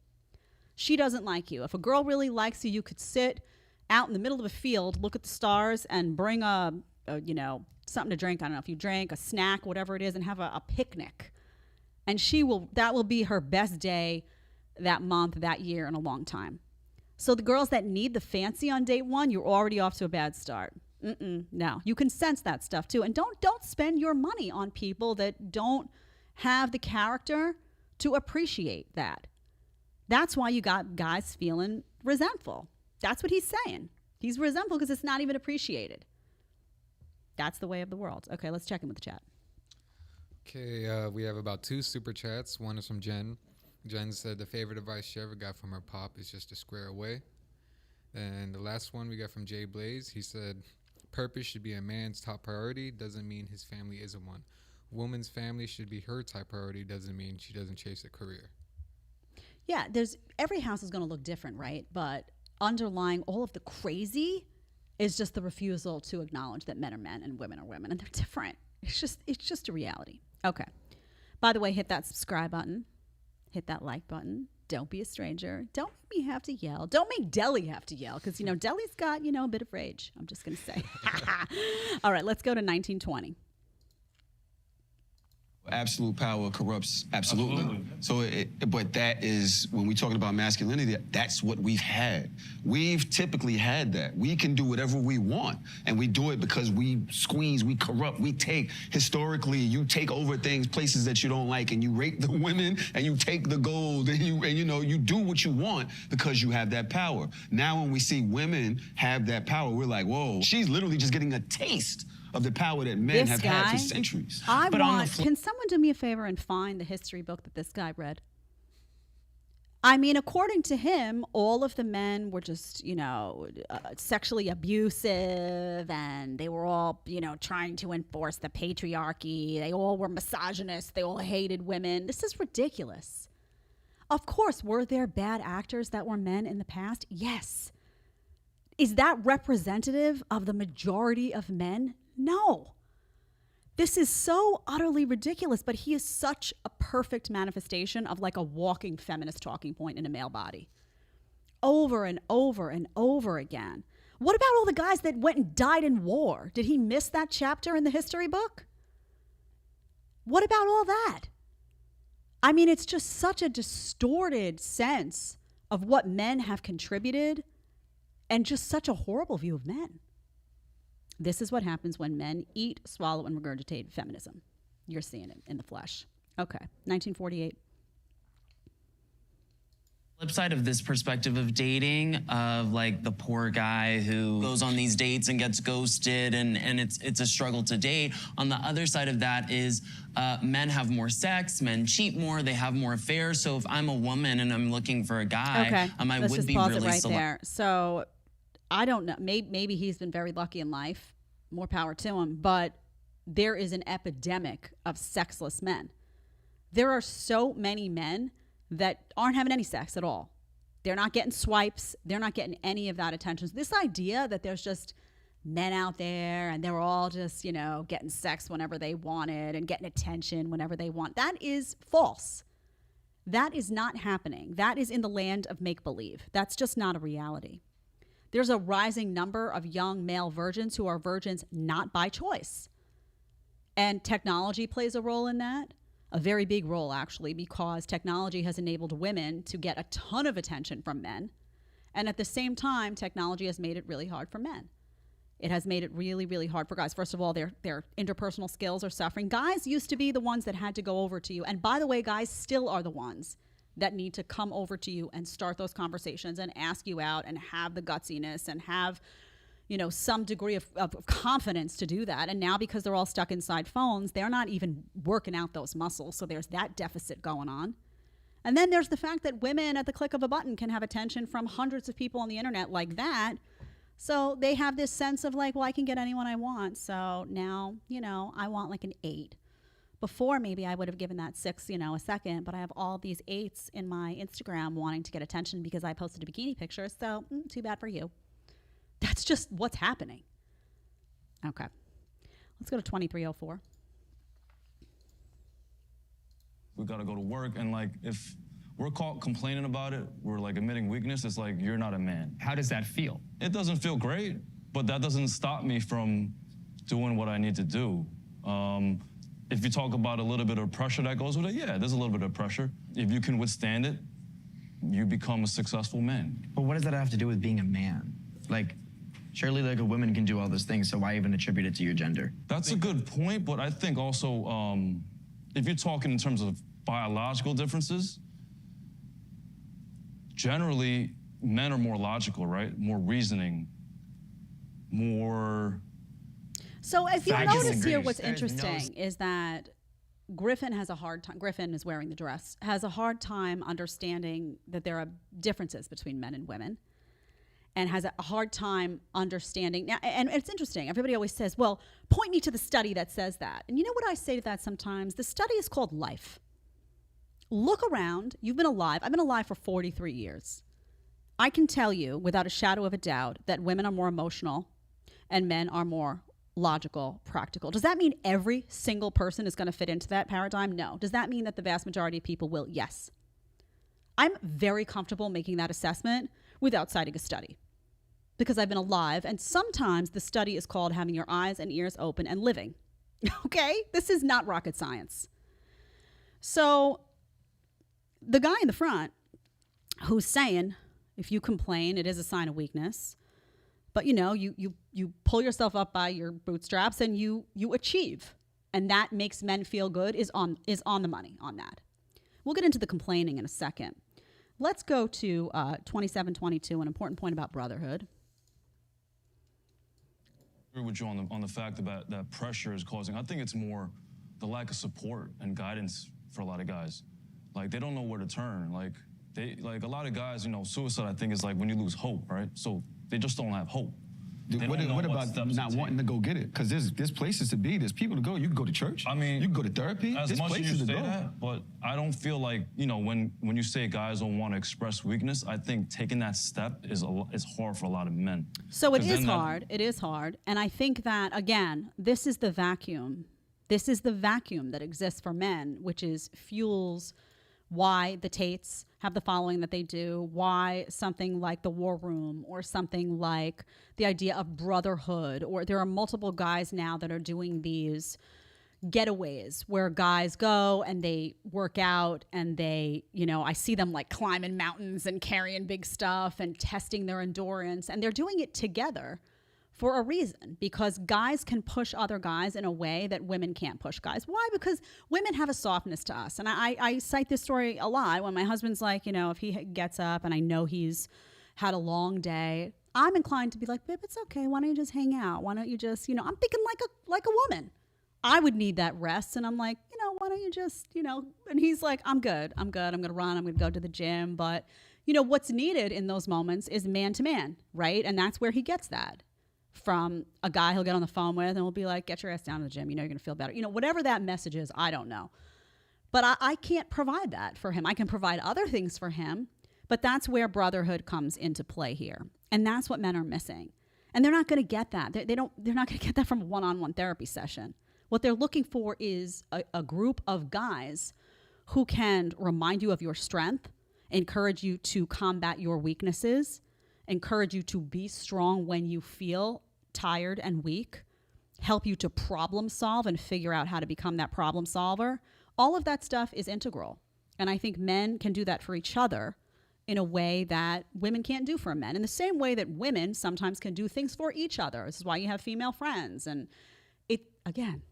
She doesn't like you. If a girl really likes you, you could sit out in the middle of a field, look at the stars, and bring a something to drink. I don't know if you drink, a snack, whatever it is, and have a picnic. And that will be her best day that month, that year, in a long time. So the girls that need the fancy on date one, you're already off to a bad start. No, you can sense that stuff too. And don't spend your money on people that don't have the character to appreciate that. That's why you got guys feeling resentful. That's what he's saying. He's resentful because it's not even appreciated. That's the way of the world. Okay, let's check in with the chat. Okay, we have about 2 super chats. One is from Jen. Jen said the favorite advice she ever got from her pop is just to square away. And the last one we got from Jay Blaze. He said, purpose should be a man's top priority. Doesn't mean his family isn't one. Woman's family should be her top priority. Doesn't mean she doesn't chase a career. Yeah, every house is going to look different, right? But underlying all of the crazy is just the refusal to acknowledge that men are men and women are women, and they're different. It's just a reality. Okay. By the way, hit that subscribe button. Hit that like button. Don't be a stranger. Don't make me have to yell. Don't make Deli have to yell because, Deli's got, a bit of rage. I'm just going to say. All right, let's go to 1920. Absolute power corrupts absolutely. So, but that is, when we're talking about masculinity, that's what we've had. We've typically had that. We can do whatever we want, and we do it because we squeeze, we corrupt, we take. Historically, you take over things, places that you don't like, and you rape the women, and you take the gold, and you do what you want because you have that power. Now, when we see women have that power, we're like, whoa, she's literally just getting a taste of the power that men have had for centuries. Can someone do me a favor and find the history book that this guy read? I mean, according to him, all of the men were just, sexually abusive, and they were all, trying to enforce the patriarchy. They all were misogynists. They all hated women. This is ridiculous. Of course, were there bad actors that were men in the past? Yes. Is that representative of the majority of men? No. This is so utterly ridiculous, but he is such a perfect manifestation of like a walking feminist talking point in a male body. Over and over and over again. What about all the guys that went and died in war? Did he miss that chapter in the history book? What about all that? I mean, it's just such a distorted sense of what men have contributed and just such a horrible view of men. This is what happens when men eat, swallow, and regurgitate feminism. You're seeing it in the flesh. Okay, 1948. Flip side of this perspective of dating, of like the poor guy who goes on these dates and gets ghosted, and it's a struggle to date. On the other side of that is men have more sex, men cheat more, they have more affairs. So if I'm a woman and I'm looking for a guy, I Let's would just be pause really it right there. So I don't know. Maybe he's been very lucky in life. More power to him. But there is an epidemic of sexless men. There are so many men that aren't having any sex at all. They're not getting swipes. They're not getting any of that attention. So this idea that there's just men out there and they're all just, getting sex whenever they want it and getting attention whenever they want, that is false. That is not happening. That is in the land of make-believe. That's just not a reality. There's a rising number of young male virgins who are virgins not by choice. And technology plays a role in that. a very big role actually, because technology has enabled women to get a ton of attention from men. And at the same time, technology has made it really hard for men. It has made it really, really hard for guys. First of all, their interpersonal skills are suffering. Guys used to be the ones that had to go over to you. And by the way, guys still are the ones that need to come over to you and start those conversations and ask you out and have the gutsiness and have, you know, some degree of confidence to do that. And now because they're all stuck inside phones, they're not even working out those muscles. So there's that deficit going on. And then there's the fact that women at the click of a button can have attention from hundreds of people on the internet like that. So they have this sense of like, well, I can get anyone I want. So now, you know, I want like an 8. Before, maybe I would have given that 6, you know, a second, but I have all these 8s in my Instagram wanting to get attention because I posted a bikini picture. So too bad for you. That's just what's happening. Okay. Let's go to 2304. We got to go to work, and like if we're caught complaining about it, we're like admitting weakness. It's like, you're not a man. How does that feel? It doesn't feel great, but that doesn't stop me from doing what I need to do. If you talk about a little bit of pressure that goes with it, yeah, there's a little bit of pressure. If you can withstand it, you become a successful man. But what does that have to do with being a man? Like, surely like a woman can do all those things, so why even attribute it to your gender? That's a good point, but I think also, if you're talking in terms of biological differences, generally, men are more logical, right? More reasoning, more... So if you notice here, what's There's interesting is that Griffin has a hard time, Griffin is wearing the dress, has a hard time understanding that there are differences between men and women, and has a hard time understanding. Now, and it's interesting, everybody always says, well, point me to the study that says that. And you know what I say to that sometimes? The study is called life. Look around, you've been alive. I've been alive for 43 years. I can tell you without a shadow of a doubt that women are more emotional and men are more logical, practical. Does that mean every single person is going to fit into that paradigm? No. Does that mean that the vast majority of people will? Yes. I'm very comfortable making that assessment without citing a study because I've been alive, and sometimes the study is called having your eyes and ears open and living. Okay? This is not rocket science. So the guy in the front who's saying, if you complain, it is a sign of weakness. But you know, you pull yourself up by your bootstraps and you achieve, and that makes men feel good is on the money on that. We'll get into the complaining in a second. Let's go to 2722, an important point about brotherhood. I agree with you on the fact about that pressure is causing. I think it's more the lack of support and guidance for a lot of guys. Like they don't know where to turn. Like a lot of guys, you know, suicide I think is like when you lose hope, right? So they just don't have hope. What about not wanting to go get it? Because there's places to be, there's people to go. You can go to church. I mean, you can go to therapy. As There's much as places you to say go. that, but I don't feel like, you know, when you say guys don't want to express weakness, I think taking that step is hard for a lot of men. So it is hard. It is hard. And I think that, again, this is the vacuum. This is the vacuum that exists for men, which is fuels why the Tates have the following that they do, why something like the War Room or something like the idea of brotherhood, or there are multiple guys now that are doing these getaways where guys go and they work out and they, you know, I see them like climbing mountains and carrying big stuff and testing their endurance, and they're doing it together for a reason, because guys can push other guys in a way that women can't push guys. Why? Because women have a softness to us. And I cite this story a lot when my husband's like, you know, if he gets up and I know he's had a long day, I'm inclined to be like, babe, it's okay. Why don't you just hang out? Why don't you just, you know, I'm thinking like a woman. I would need that rest. And I'm like, you know, why don't you just, you know, and he's like, I'm good. I'm going to run. I'm going to go to the gym. But, you know, what's needed in those moments is man to man, right? And that's where he gets that from a guy he'll get on the phone with and will be like, get your ass down to the gym. You know, you're going to feel better. You know, whatever that message is, I don't know. But I can't provide that for him. I can provide other things for him, but that's where brotherhood comes into play here. And that's what men are missing. And they're not going to get that. They're not going to get that from a one-on-one therapy session. What they're looking for is a group of guys who can remind you of your strength, encourage you to combat your weaknesses, encourage you to be strong when you feel tired and weak, help you to problem solve and figure out how to become that problem solver, All of that stuff is integral. And I think men can do that for each other in a way that women can't do for men. In the same way that women sometimes can do things for each other. This is why you have female friends. And again,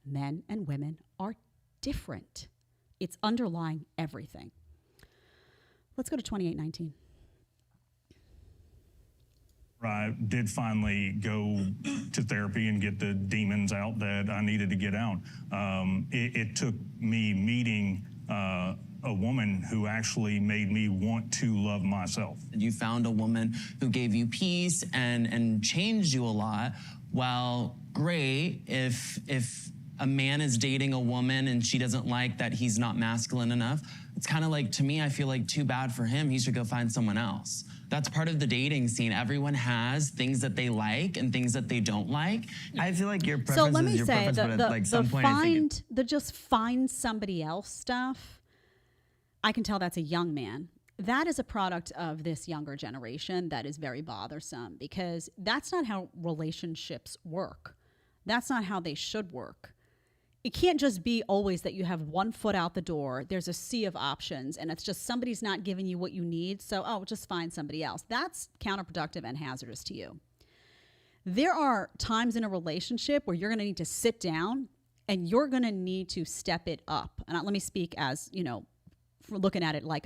men and women are different. It's underlying everything. Let's go to 2819. I did finally go to therapy and get the demons out that I needed to get out. It took me meeting a woman who actually made me want to love myself. You found a woman who gave you peace and changed you a lot. Well, great if a man is dating a woman and she doesn't like that he's not masculine enough, it's kind of like, to me, I feel like too bad for him. He should go find someone else. That's part of the dating scene. Everyone has things that they like and things that they don't like. I feel like your preference So let me is your say, preference, but at like some point, I think the just find somebody else stuff, I can tell that's a young man. That is a product of this younger generation that is very bothersome, because that's not how relationships work. That's not how they should work. It can't just be always that you have one foot out the door, there's a sea of options, and it's just somebody's not giving you what you need, so, just find somebody else. That's counterproductive and hazardous to you. There are times in a relationship where you're going to need to sit down and you're going to need to step it up. And let me speak as, for looking at it like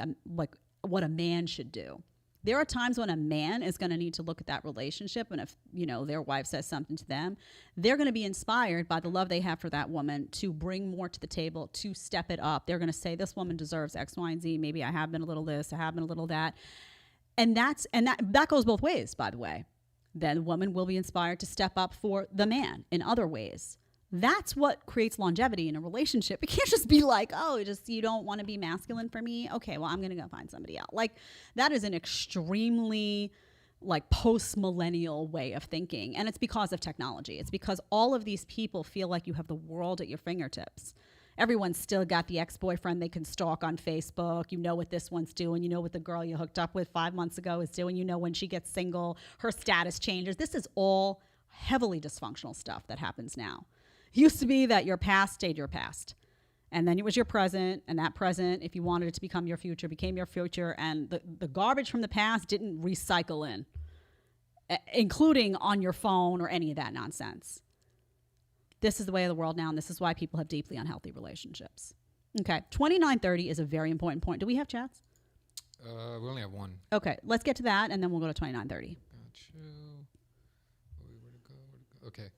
what a man should do. There are times when a man is going to need to look at that relationship, and if, their wife says something to them, they're going to be inspired by the love they have for that woman to bring more to the table, to step it up. They're going to say, this woman deserves X, Y, and Z. Maybe I have been a little this, I have been a little that. And that goes both ways, by the way. Then the woman will be inspired to step up for the man in other ways. That's what creates longevity in a relationship. It can't just be like, you don't want to be masculine for me? Okay, well, I'm going to go find somebody else. Like, that is an extremely post-millennial way of thinking. And it's because of technology. It's because all of these people feel like you have the world at your fingertips. Everyone's still got the ex-boyfriend they can stalk on Facebook. You know what this one's doing. You know what the girl you hooked up with 5 months ago is doing. You know when she gets single, her status changes. This is all heavily dysfunctional stuff that happens now. It used to be that your past stayed your past. And then it was your present, and that present, if you wanted it to become your future, became your future. And the garbage from the past didn't recycle in, including on your phone or any of that nonsense. This is the way of the world now, and this is why people have deeply unhealthy relationships. Okay, 2930 is a very important point. Do we have chats? We only have one. Okay, let's get to that, and then we'll go to 2930. Gotcha. Okay.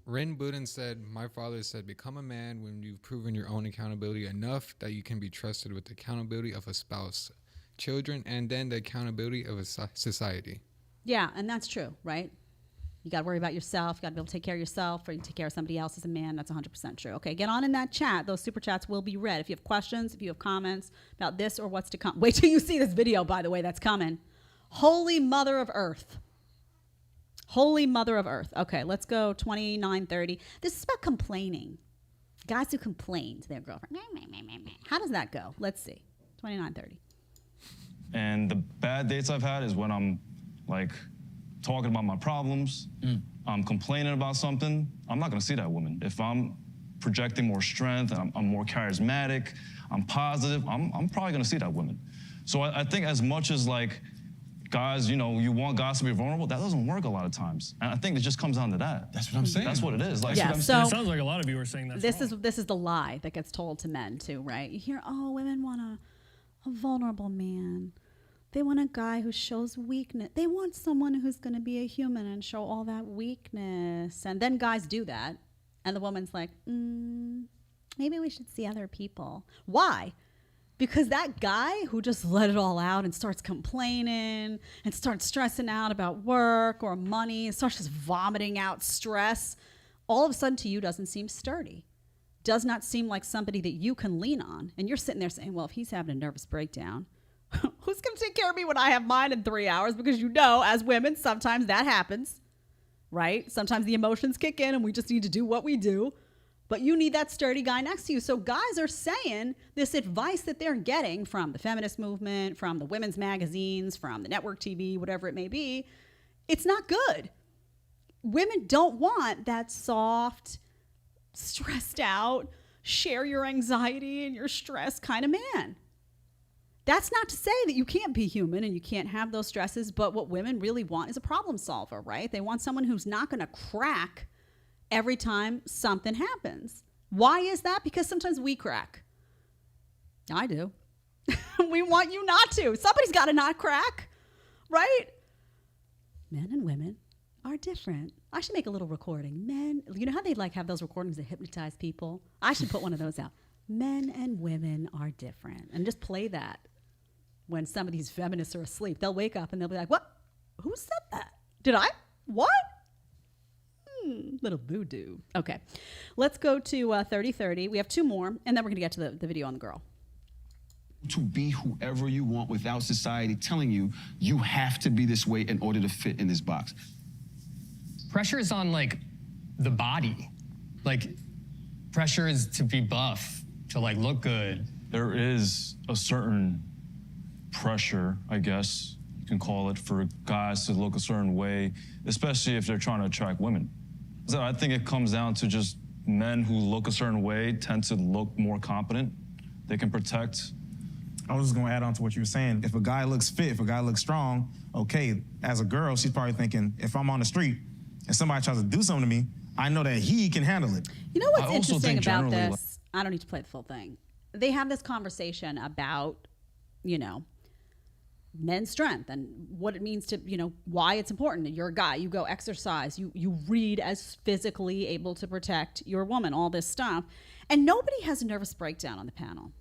Rin Budin said, my father said, become a man when you've proven your own accountability enough that you can be trusted with the accountability of a spouse, children, and then the accountability of a society. Yeah, and that's true, right? You got to worry about yourself. You got to be able to take care of yourself, or you take care of somebody else as a man. That's 100% true. Okay, get on in that chat. Those super chats will be read. If you have questions, if you have comments about this or what's to come. Wait till you see this video, by the way, that's coming. Holy Mother of Earth. Holy Mother of Earth. Okay, let's go 2930. This is about complaining. Guys who complain to their girlfriend. How does that go? Let's see. 2930. And the bad dates I've had is when I'm talking about my problems, I'm complaining about something, I'm not gonna see that woman. If I'm projecting more strength, and I'm more charismatic, I'm positive, I'm probably gonna see that woman. So I think as much as guys, you want guys to be vulnerable, that doesn't work a lot of times. And I think it just comes down to that. That's what I'm saying. That's what it is. So it sounds like a lot of you are saying that. This is the lie that gets told to men too, right? You hear, women want a vulnerable man. They want a guy who shows weakness. They want someone who's going to be a human and show all that weakness. And then guys do that. And the woman's like, maybe we should see other people. Why? Because that guy who just let it all out and starts complaining and starts stressing out about work or money and starts just vomiting out stress, all of a sudden to you doesn't seem sturdy. Does not seem like somebody that you can lean on. And you're sitting there saying, well, if he's having a nervous breakdown, who's going to take care of me when I have mine in 3 hours? Because as women, sometimes that happens, right? Sometimes the emotions kick in and we just need to do what we do. But you need that sturdy guy next to you. So guys are saying this advice that they're getting from the feminist movement, from the women's magazines, from the network TV, whatever it may be, it's not good. Women don't want that soft, stressed out, share your anxiety and your stress kind of man. That's not to say that you can't be human and you can't have those stresses, but what women really want is a problem solver, right? They want someone who's not going to crack every time something happens. Why is that? Because sometimes we crack. I do. We want you not to. Somebody's got to not crack, right? Men and women are different. I should make a little recording. Men, you know how they like have those recordings that hypnotize people? I should put one of those out. Men and women are different. And just play that when some of these feminists are asleep. They'll wake up and they'll be like, what? Who said that? Did I? What? Little voodoo. Okay. Let's go to 3030. We have 2 more, and then we're going to get to the video on the girl. To be whoever you want without society telling you you have to be this way in order to fit in this box. Pressure is on like the body. Like pressure is to be buff, to like look good. There is a certain pressure, I guess you can call it, for guys to look a certain way, especially if they're trying to attract women. So I think it comes down to just men who look a certain way tend to look more competent. They can protect. I was just gonna add on to what you were saying. If a guy looks fit, if a guy looks strong, okay, as a girl, she's probably thinking, if I'm on the street and somebody tries to do something to me, I know that he can handle it. You know what's interesting about this? I don't need to play the full thing. They have this conversation about, you know, men's strength and what it means to, you know, why it's important. You're a guy, you go exercise, you read as physically able to protect your woman, all this stuff. And nobody has a nervous breakdown on the panel.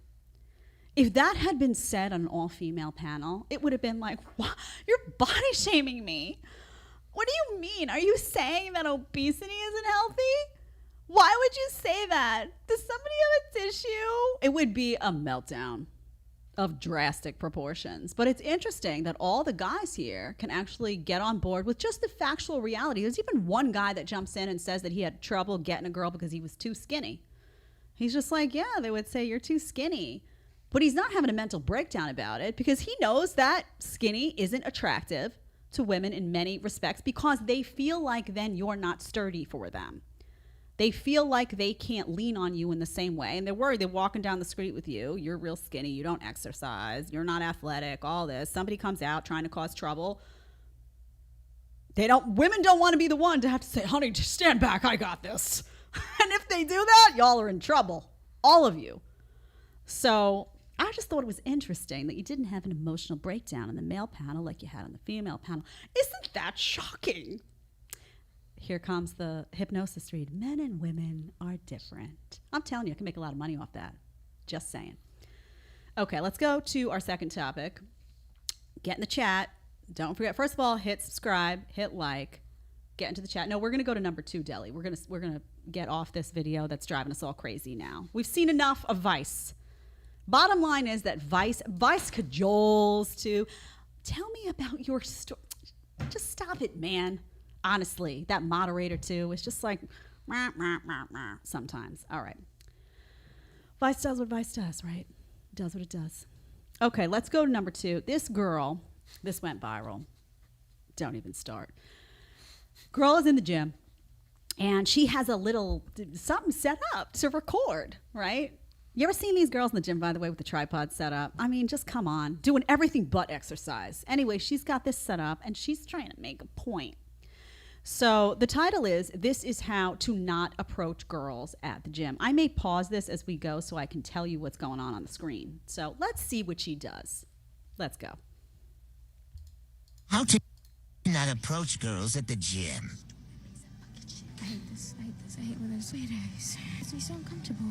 If that had been said on an all-female panel, it would have been like, what? You're body shaming me. What do you mean? Are you saying that obesity isn't healthy? Why would you say that? Does somebody have a tissue? It would be a meltdown of drastic proportions. But it's interesting that all the guys here can actually get on board with just the factual reality. There's even one guy that jumps in and says that he had trouble getting a girl because he was too skinny. He's just like, yeah, they would say you're too skinny. But he's not having a mental breakdown about it because he knows that skinny isn't attractive to women in many respects because they feel like then you're not sturdy for them. They feel like they can't lean on you in the same way. And they're worried. They're walking down the street with you. You're real skinny. You don't exercise. You're not athletic. All this. Somebody comes out trying to cause trouble. Women don't want to be the one to have to say, honey, just stand back. I got this. And if they do that, y'all are in trouble. All of you. So I just thought it was interesting that you didn't have an emotional breakdown in the male panel like you had on the female panel. Isn't that shocking? Here comes the hypnosis read. Men and women are different. I'm telling you, I can make a lot of money off that. Just saying. Okay, let's go to our second topic. Get in the chat. Don't forget, first of all, hit subscribe, hit like, get into the chat. No, we're going to go to number 2, Deli. We're going to get off this video that's driving us all crazy now. We've seen enough of Vice. Bottom line is that Vice cajoles to tell me about your story. Just stop it, man. Honestly, that moderator too is just like rah, rah, rah, rah, sometimes. All right. Vice does what Vice does, right? Does what it does. Okay, let's go to number 2. This girl, this went viral. Don't even start. Girl is in the gym and she has a little something set up to record, right? You ever seen these girls in the gym, by the way, with the tripod set up? I mean, just come on, doing everything but exercise. Anyway, she's got this set up and she's trying to make a point. So the title is, This is How to Not Approach Girls at the Gym. I may pause this as we go so I can tell you what's going on the screen. So let's see what she does. Let's go. How to not approach girls at the gym. I hate this. I hate when there's ladies. It makes me so uncomfortable.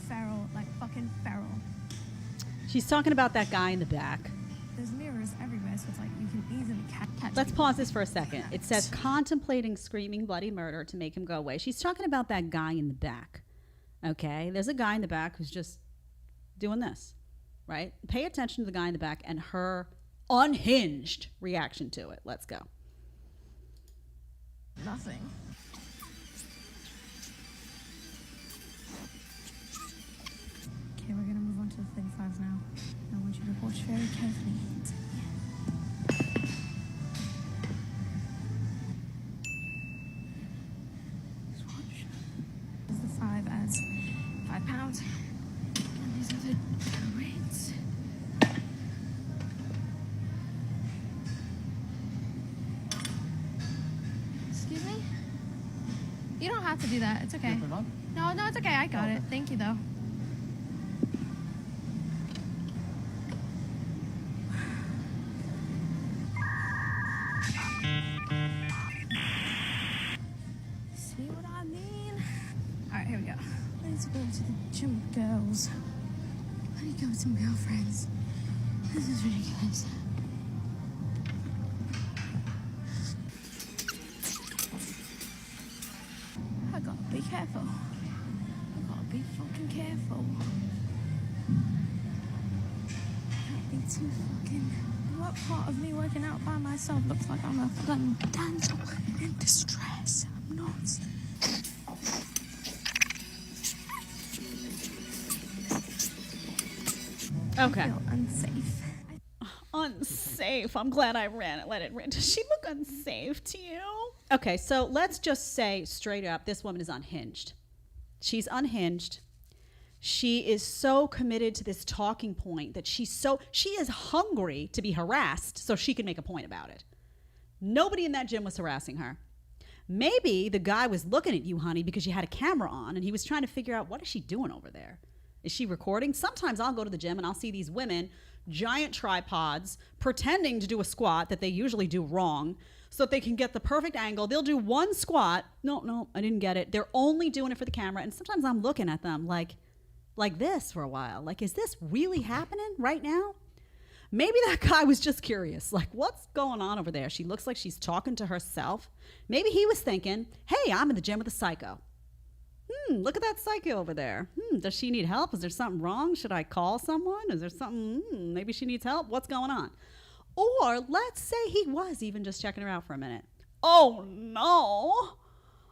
Feral, like fucking feral. She's talking about that guy in the back. There's mirrors everywhere, so it's like you can easily catch. Let's pause this for a second. It says contemplating screaming bloody murder to make him go away. She's talking about that guy in the back. Okay, there's a guy in the back who's just doing this, right? Pay attention to the guy in the back and her unhinged reaction to it. Let's go. Nothing. Okay, we're gonna move on to the 35s now. I want you to watch very carefully. Just watch. out. And these are the rates. Excuse me? You don't have to do that. It's okay. No, it's okay. I got it. Thank you, though. See what I mean? All right, here we go. Let's go to the gym with girls. Let me go with some girlfriends. This is ridiculous. I gotta be careful. I gotta be fucking careful. Can't be too fucking. What part of me working out by myself looks like I'm a fucking damsel in distress? I'm not. Okay. I feel unsafe. Unsafe. I'm glad I let it run. Does she look unsafe to you? Okay, so let's just say straight up, this woman is unhinged. She's unhinged. She is so committed to this talking point that she is hungry to be harassed so she can make a point about it. Nobody in that gym was harassing her. Maybe the guy was looking at you, honey, because you had a camera on and he was trying to figure out, what is she doing over there? Is she recording? Sometimes I'll go to the gym and I'll see these women, giant tripods, pretending to do a squat that they usually do wrong so that they can get the perfect angle. They'll do one squat. No, I didn't get it. They're only doing it for the camera. And sometimes I'm looking at them like this for a while. Like, is this really happening right now? Maybe that guy was just curious. Like, what's going on over there? She looks like she's talking to herself. Maybe he was thinking, hey, I'm in the gym with a psycho. Look at that psycho over there. Does she need help? Is there something wrong? Should I call someone? Is there something, maybe she needs help? What's going on? Or let's say he was even just checking her out for a minute. Oh no.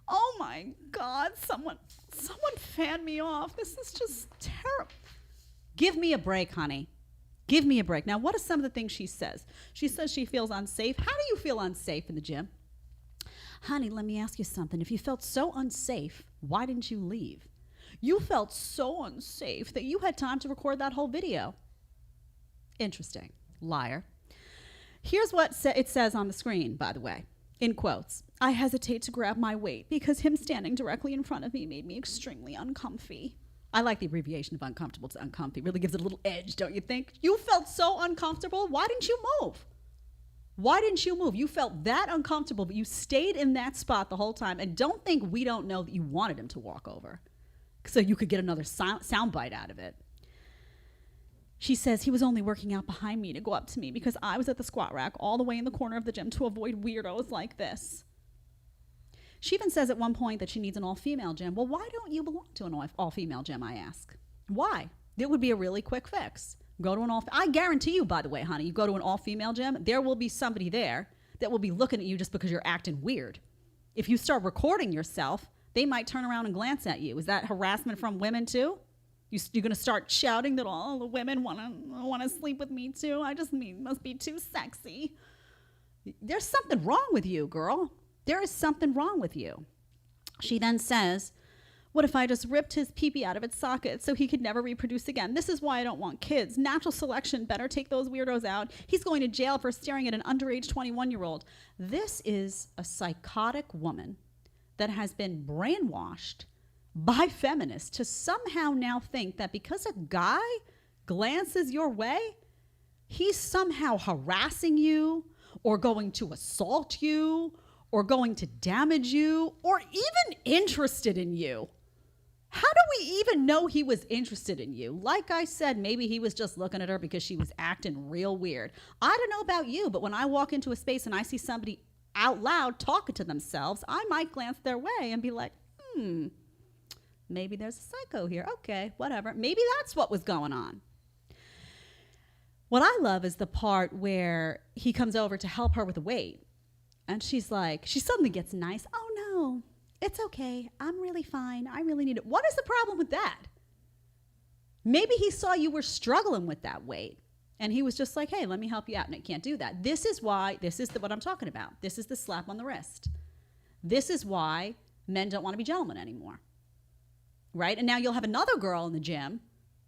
Oh my God, someone fan me off. This is just terrible. Give me a break, honey. Give me a break. Now, what are some of the things she says? She says she feels unsafe. How do you feel unsafe in the gym? Honey, let me ask you something. If you felt so unsafe, why didn't you leave? You felt so unsafe that you had time to record that whole video. Interesting. Liar. Here's what it says on the screen, by the way, in quotes. I hesitate to grab my weight because him standing directly in front of me made me extremely uncomfy. I like the abbreviation of uncomfortable to uncomfy. Really gives it a little edge, don't you think? You felt so uncomfortable. Why didn't you move? Why didn't you move? You felt that uncomfortable, but you stayed in that spot the whole time. And don't think we don't know that you wanted him to walk over so you could get another sound bite out of it. She says he was only working out behind me to go up to me because I was at the squat rack all the way in the corner of the gym to avoid weirdos like this. She even says at one point that she needs an all-female gym. Well, why don't you belong to an all-female gym, I ask? Why? It would be a really quick fix. Go to an I guarantee you, by the way, honey, you go to an all-female gym, there will be somebody there that will be looking at you just because you're acting weird. If you start recording yourself, they might turn around and glance at you. Is that harassment from women too? You're going to start shouting that all the women want to sleep with me too? Must be too sexy. There's something wrong with you, girl. There is something wrong with you. She then says, what if I just ripped his pee-pee out of its socket so he could never reproduce again? This is why I don't want kids. Natural selection, better take those weirdos out. He's going to jail for staring at an underage 21-year-old. This is a psychotic woman that has been brainwashed by feminists to somehow now think that because a guy glances your way, he's somehow harassing you or going to assault you or going to damage you or even interested in you. How do we even know he was interested in you? Like I said, maybe he was just looking at her because she was acting real weird. I don't know about you, but when I walk into a space and I see somebody out loud talking to themselves, I might glance their way and be like, maybe there's a psycho here. Okay, whatever. Maybe that's what was going on. What I love is the part where he comes over to help her with the weight. And she's like, she suddenly gets nice. Oh, no. It's okay. I'm really fine. I really need it. What is the problem with that? Maybe he saw you were struggling with that weight. And he was just like, hey, let me help you out. And I can't do that. This is what I'm talking about. This is the slap on the wrist. This is why men don't want to be gentlemen anymore. right? And now you'll have another girl in the gym.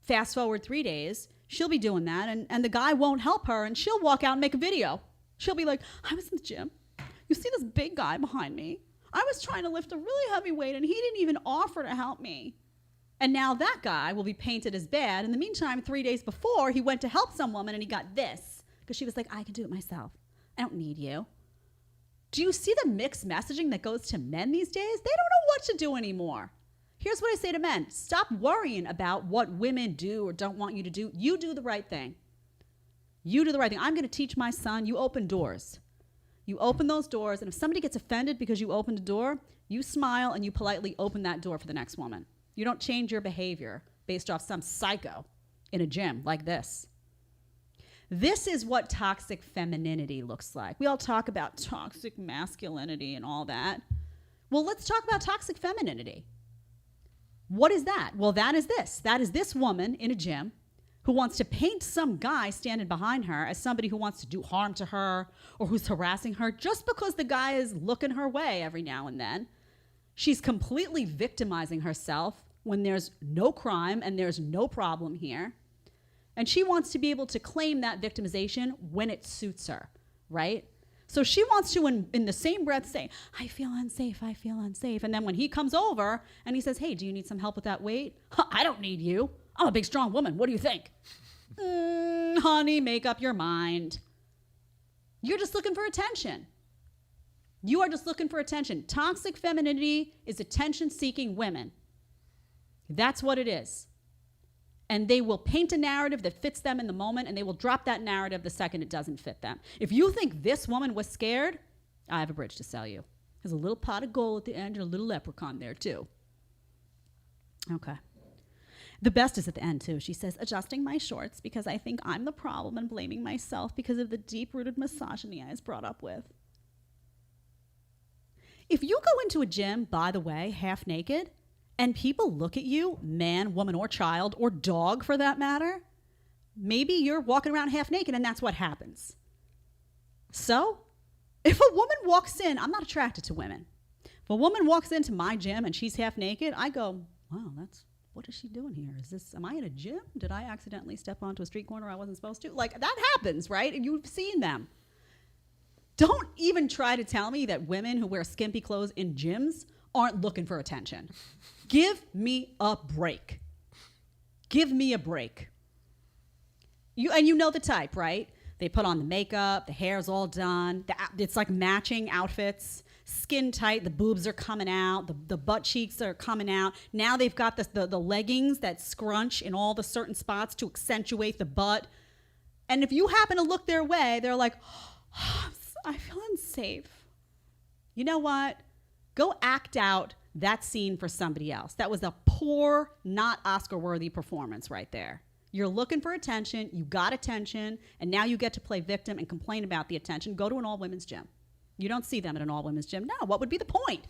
Fast forward 3 days, she'll be doing that, and the guy won't help her, and she'll walk out and make a video. She'll be like, I was in the gym. You see this big guy behind me? I was trying to lift a really heavy weight, and he didn't even offer to help me. And now that guy will be painted as bad. In the meantime, 3 days before, he went to help some woman, and he got this, because she was like, I can do it myself. I don't need you. Do you see the mixed messaging that goes to men these days? They don't know what to do anymore. Here's what I say to men. Stop worrying about what women do or don't want you to do. You do the right thing. You do the right thing. I'm going to teach my son, you open doors. You open those doors, and if somebody gets offended because you opened a door, you smile and you politely open that door for the next woman. You don't change your behavior based off some psycho in a gym like this. This is what toxic femininity looks like. We all talk about toxic masculinity and all that. Well, let's talk about toxic femininity. What is that? Well, that is this. That is this woman in a gym who wants to paint some guy standing behind her as somebody who wants to do harm to her or who's harassing her just because the guy is looking her way every now and then. She's completely victimizing herself when there's no crime and there's no problem here. And she wants to be able to claim that victimization when it suits her, right? So she wants to, in the same breath, say, I feel unsafe, I feel unsafe. And then when he comes over and he says, hey, do you need some help with that weight? I don't need you. I'm a big, strong woman. What do you think? Honey, make up your mind. You're just looking for attention. You are just looking for attention. Toxic femininity is attention-seeking women. That's what it is. And they will paint a narrative that fits them in the moment, and they will drop that narrative the second it doesn't fit them. If you think this woman was scared, I have a bridge to sell you. There's a little pot of gold at the end and a little leprechaun there, too. Okay. The best is at the end, too. She says, adjusting my shorts because I think I'm the problem and blaming myself because of the deep-rooted misogyny I was brought up with. If you go into a gym, by the way, half naked, and people look at you, man, woman, or child, or dog for that matter, maybe you're walking around half naked and that's what happens. So, if a woman walks in, I'm not attracted to women. If a woman walks into my gym and she's half naked, I go, wow, what is she doing here? Am I in a gym? Did I accidentally step onto a street corner I wasn't supposed to? Like, that happens, right? And you've seen them. Don't even try to tell me that women who wear skimpy clothes in gyms aren't looking for attention. Give me a break. Give me a break. You know the type, right? They put on the makeup, the hair's all done, it's like matching outfits, skin tight, the boobs are coming out, the butt cheeks are coming out. Now they've got the leggings that scrunch in all the certain spots to accentuate the butt. And if you happen to look their way, they're like, oh, I feel unsafe. You know what? Go act out that scene for somebody else. That was a poor, not Oscar-worthy performance right there. You're looking for attention, you got attention, and now you get to play victim and complain about the attention. Go to an all-women's gym. You don't see them at an all-women's gym. No, what would be the point?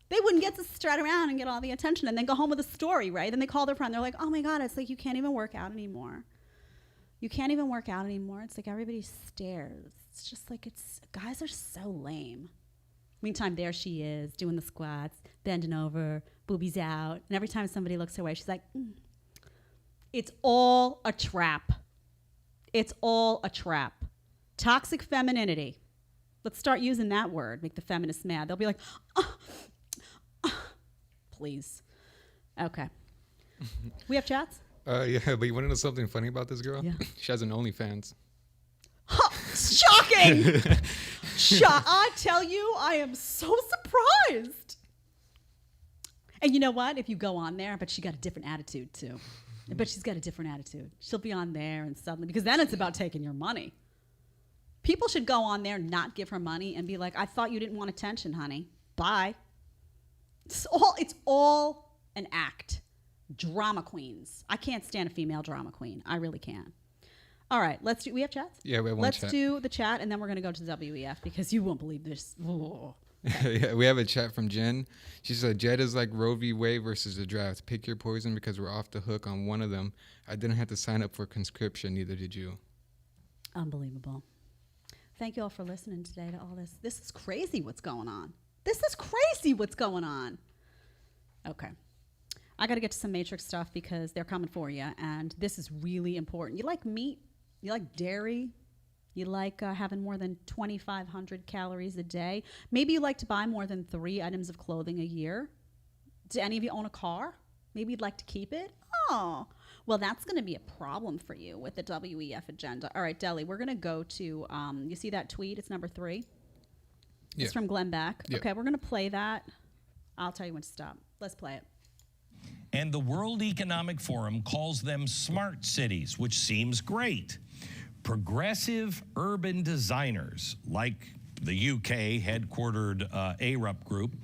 They wouldn't get to strut around and get all the attention and then go home with a story, right? Then they call their friend. They're like, oh my God, it's like you can't even work out anymore. You can't even work out anymore. It's like everybody stares. It's just like guys are so lame. Meantime, there she is doing the squats, bending over, boobies out. And every time somebody looks her way, she's like, It's all a trap. It's all a trap. Toxic femininity. Let's start using that word, make the feminists mad. They'll be like, please. Okay. We have chats? Yeah, but you want to know something funny about this girl? Yeah. She has an OnlyFans. Shocking! I tell you, I am so surprised. And you know what? If you go on there, I bet she got a different attitude too. I bet she's got a different attitude. She'll be on there and suddenly, because then it's about taking your money. People should go on there, not give her money, and be like, I thought you didn't want attention, honey. Bye. It's all an act. Drama queens. I can't stand a female drama queen. I really can. All right, we have chats? Yeah, we have one Let's chat. do the chat, and then we're going to go to the WEF because you won't believe this. Yeah, we have a chat from Jen. She said, Jed is like Roe v. Wade versus the draft. Pick your poison because we're off the hook on one of them. I didn't have to sign up for conscription, neither did you. Unbelievable. Thank you all for listening today to all this. This is crazy what's going on. This is crazy what's going on. Okay. I got to get to some Matrix stuff because they're coming for you, and this is really important. You like meat? You like dairy? You like having more than 2,500 calories a day? Maybe you like to buy more than 3 items of clothing a year? Do any of you own a car? Maybe you'd like to keep it? Oh, well, that's going to be a problem for you with the WEF agenda. All right, Deli, we're going to go to, you see that tweet? It's number 3. Yeah. It's from Glenn Beck. Yeah. Okay, we're going to play that. I'll tell you when to stop. Let's play it. And the World Economic Forum calls them smart cities, which seems great. Progressive urban designers, like the UK headquartered ARUP group,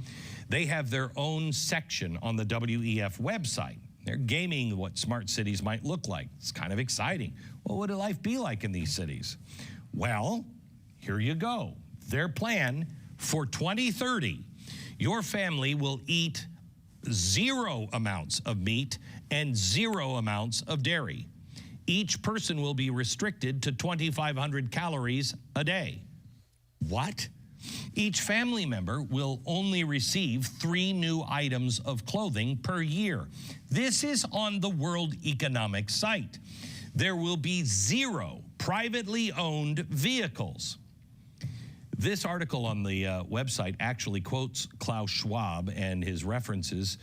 they have their own section on the WEF website. They're gaming what smart cities might look like. It's kind of exciting. Well, what would life be like in these cities? Well, here you go. Their plan for 2030, your family will eat 0 amounts of meat and 0 amounts of dairy. Each person will be restricted to 2,500 calories a day. What? Each family member will only receive 3 new items of clothing per year. This is on the World Economic site. There will be 0 privately owned vehicles. This article on the website actually quotes Klaus Schwab and his references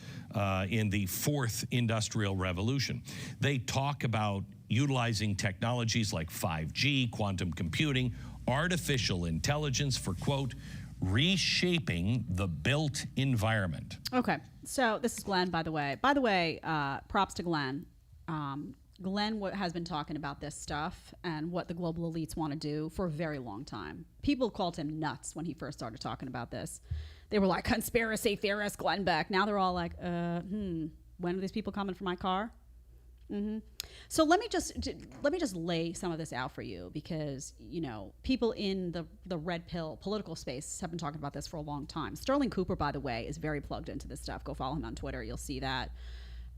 in the 4th Industrial Revolution. They talk about utilizing technologies like 5G, quantum computing, artificial intelligence for, quote, reshaping the built environment. Okay, so this is Glenn, by the way. By the way, props to Glenn. Glenn has been talking about this stuff and what the global elites want to do for a very long time. People called him nuts when he first started talking about this. They were like, conspiracy theorist Glenn Beck. Now they're all like, when are these people coming for my car? So let me just lay some of this out for you, because people in the red pill political space have been talking about this for a long time. Sterling Cooper, by the way, is very plugged into this stuff. Go follow him on Twitter, you'll see that.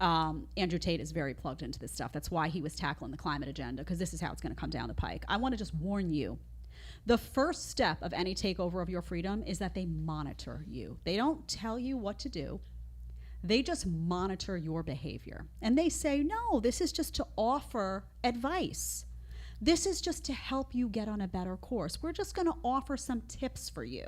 Andrew Tate is very plugged into this stuff. That's why he was tackling the climate agenda, because this is how it's going to come down the pike. I want to just warn you. The first step of any takeover of your freedom is that they monitor you. They don't tell you what to do. They just monitor your behavior. And they say, no, this is just to offer advice. This is just to help you get on a better course. We're just going to offer some tips for you.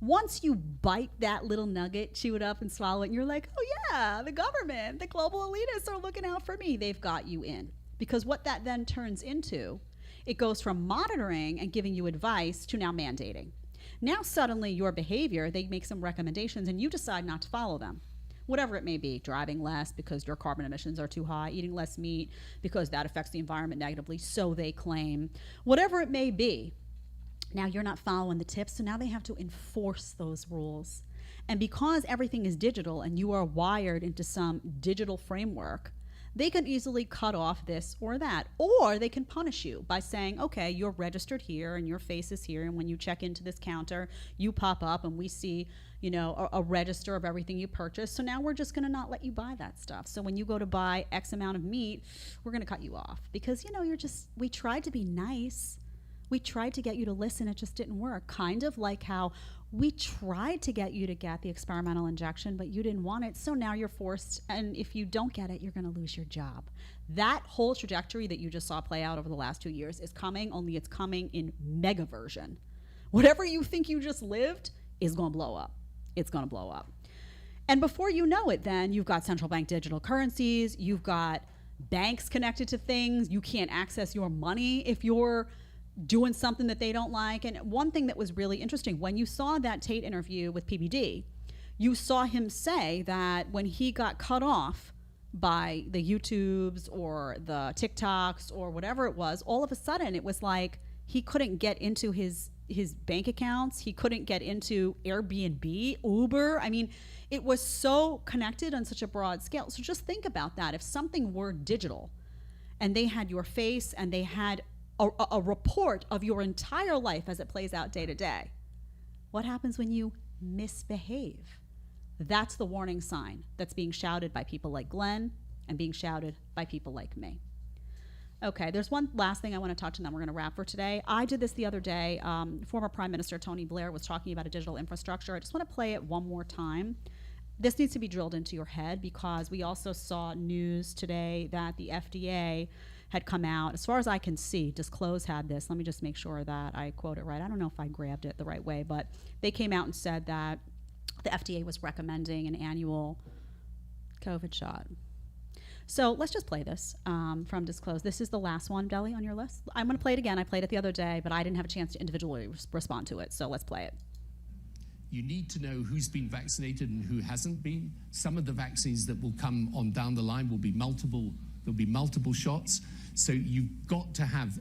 Once you bite that little nugget, chew it up and swallow it, and you're like, oh yeah, the government, the global elitists are looking out for me. They've got you in. Because what that then turns into, it goes from monitoring and giving you advice to now mandating. Now suddenly your behavior, they make some recommendations and you decide not to follow them. Whatever it may be, driving less because your carbon emissions are too high, eating less meat because that affects the environment negatively, so they claim. Whatever it may be, now you're not following the tips, so now they have to enforce those rules. And because everything is digital and you are wired into some digital framework, they can easily cut off this or that. Or they can punish you by saying, okay, you're registered here and your face is here, and when you check into this counter, you pop up and we see, a register of everything you purchased. So now we're just gonna not let you buy that stuff. So when you go to buy X amount of meat, we're gonna cut you off. Because we tried to be nice. We tried to get you to listen, it just didn't work. Kind of like how we tried to get you to get the experimental injection, but you didn't want it, so now you're forced, and if you don't get it, you're gonna lose your job. That whole trajectory that you just saw play out over the last 2 years is coming, only it's coming in mega version. Whatever you think you just lived is gonna blow up. It's gonna blow up. And before you know it, then you've got central bank digital currencies, you've got banks connected to things, you can't access your money if you're doing something that they don't like. And one thing that was really interesting, when you saw that Tate interview with PBD, you saw him say that when he got cut off by the YouTubes or the TikToks or whatever it was, all of a sudden it was like he couldn't get into his bank accounts, he couldn't get into Airbnb, Uber. I mean, it was so connected on such a broad scale. So just think about that. If something were digital and they had your face and they had a report of your entire life as it plays out day to day, what happens when you misbehave? That's the warning sign that's being shouted by people like Glenn and being shouted by people like me. Okay, there's one last thing I want to touch on, then we're going to wrap for today. I did this the other day. Former Prime Minister Tony Blair was talking about a digital infrastructure. I just want to play it one more time. This needs to be drilled into your head, because we also saw news today that the FDA had come out. As far as I can see, Disclose had this. Let me just make sure that I quote it right. I don't know if I grabbed it the right way, but they came out and said that the FDA was recommending an annual COVID shot. So let's just play this from Disclose. This is the last one, Deli, on your list. I'm going to play it again. I played it the other day, but I didn't have a chance to individually respond to it. So let's play it. You need to know who's been vaccinated and who hasn't been. Some of the vaccines that will come on down the line will be multiple. There'll be multiple shots. So you've got to have,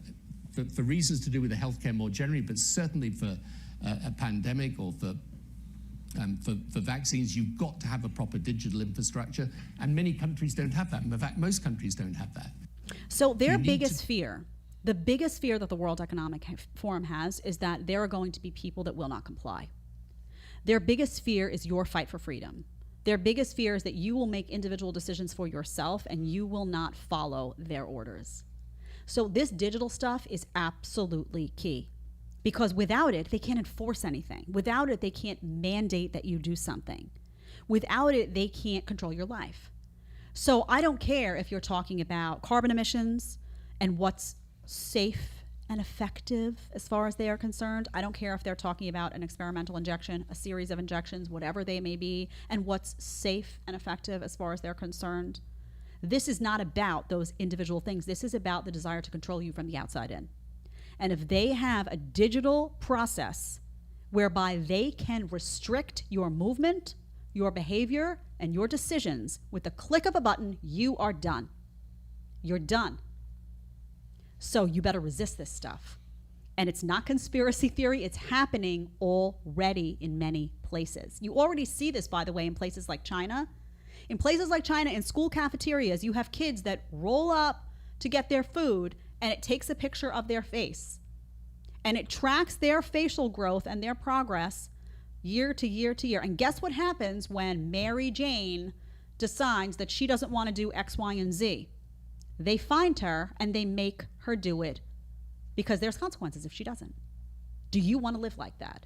for reasons to do with the healthcare more generally, but certainly for a pandemic or for vaccines, you've got to have a proper digital infrastructure, and many countries don't have that. In fact, most countries don't have that. So their biggest fear, the biggest fear that the World Economic Forum has, is that there are going to be people that will not comply. Their biggest fear is your fight for freedom. Their biggest fear is that you will make individual decisions for yourself and you will not follow their orders. So this digital stuff is absolutely key, because without it, they can't enforce anything. Without it, they can't mandate that you do something. Without it, they can't control your life. So I don't care if you're talking about carbon emissions and what's safe and effective as far as they are concerned. I don't care if they're talking about an experimental injection, a series of injections, whatever they may be, and what's safe and effective as far as they're concerned. This is not about those individual things. This is about the desire to control you from the outside in. And if they have a digital process whereby they can restrict your movement, your behavior, and your decisions with the click of a button, you are done. You're done. So you better resist this stuff. And it's not conspiracy theory. It's happening already in many places. You already see this, by the way, in places like China. In places like China, in school cafeterias, you have kids that roll up to get their food, and it takes a picture of their face. And it tracks their facial growth and their progress year to year to year. And guess what happens when Mary Jane decides that she doesn't want to do X, Y, and Z? They find her and they make her do it, because there's consequences if she doesn't. Do you want to live like that?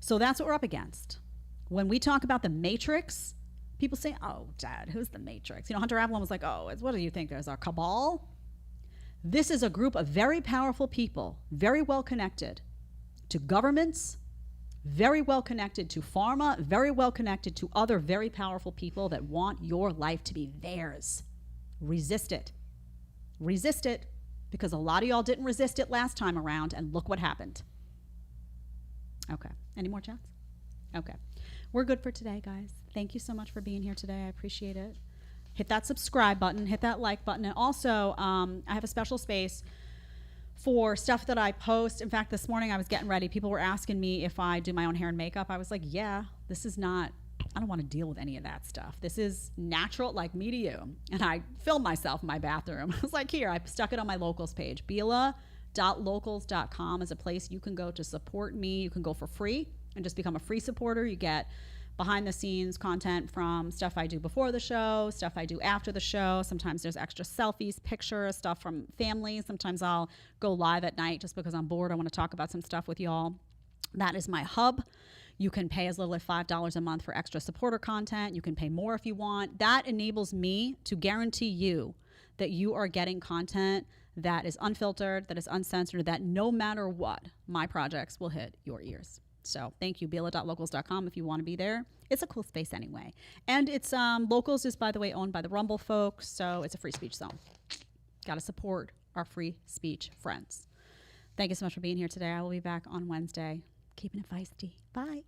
So that's what we're up against. When we talk about the Matrix, people say, oh, Dad, who's the Matrix? You know, Hunter Avalon was like, oh, what do you think? There's our cabal? This is a group of very powerful people, very well connected to governments, very well connected to pharma, very well connected to other very powerful people that want your life to be theirs. Resist it. Resist it, because a lot of y'all didn't resist it last time around, and look what happened. Okay. Any more chats? Okay. We're good for today, guys. Thank you so much for being here today. I appreciate it. Hit that subscribe button, hit that like button, and also I have a special space for stuff that I post. In fact, this morning I was getting ready. People were asking me if I do my own hair and makeup. I was like, yeah, this is not, I don't want to deal with any of that stuff. This is natural, like me to you. And I filmed myself in my bathroom. I was like, here, I stuck it on my locals page. Bila.locals.com is a place you can go to support me. You can go for free and just become a free supporter. You get behind the scenes content from stuff I do before the show, stuff I do after the show. Sometimes there's extra selfies, pictures, stuff from family. Sometimes I'll go live at night just because I'm bored. I want to talk about some stuff with y'all. That is my hub. You can pay as little as $5 a month for extra supporter content. You can pay more if you want. That enables me to guarantee you that you are getting content that is unfiltered, that is uncensored, that no matter what, my projects will hit your ears. So thank you, Bila.locals.com if you want to be there. It's a cool space anyway. And it's Locals is, by the way, owned by the Rumble folks, so it's a free speech zone. Got to support our free speech friends. Thank you so much for being here today. I will be back on Wednesday. Keeping it feisty. Bye.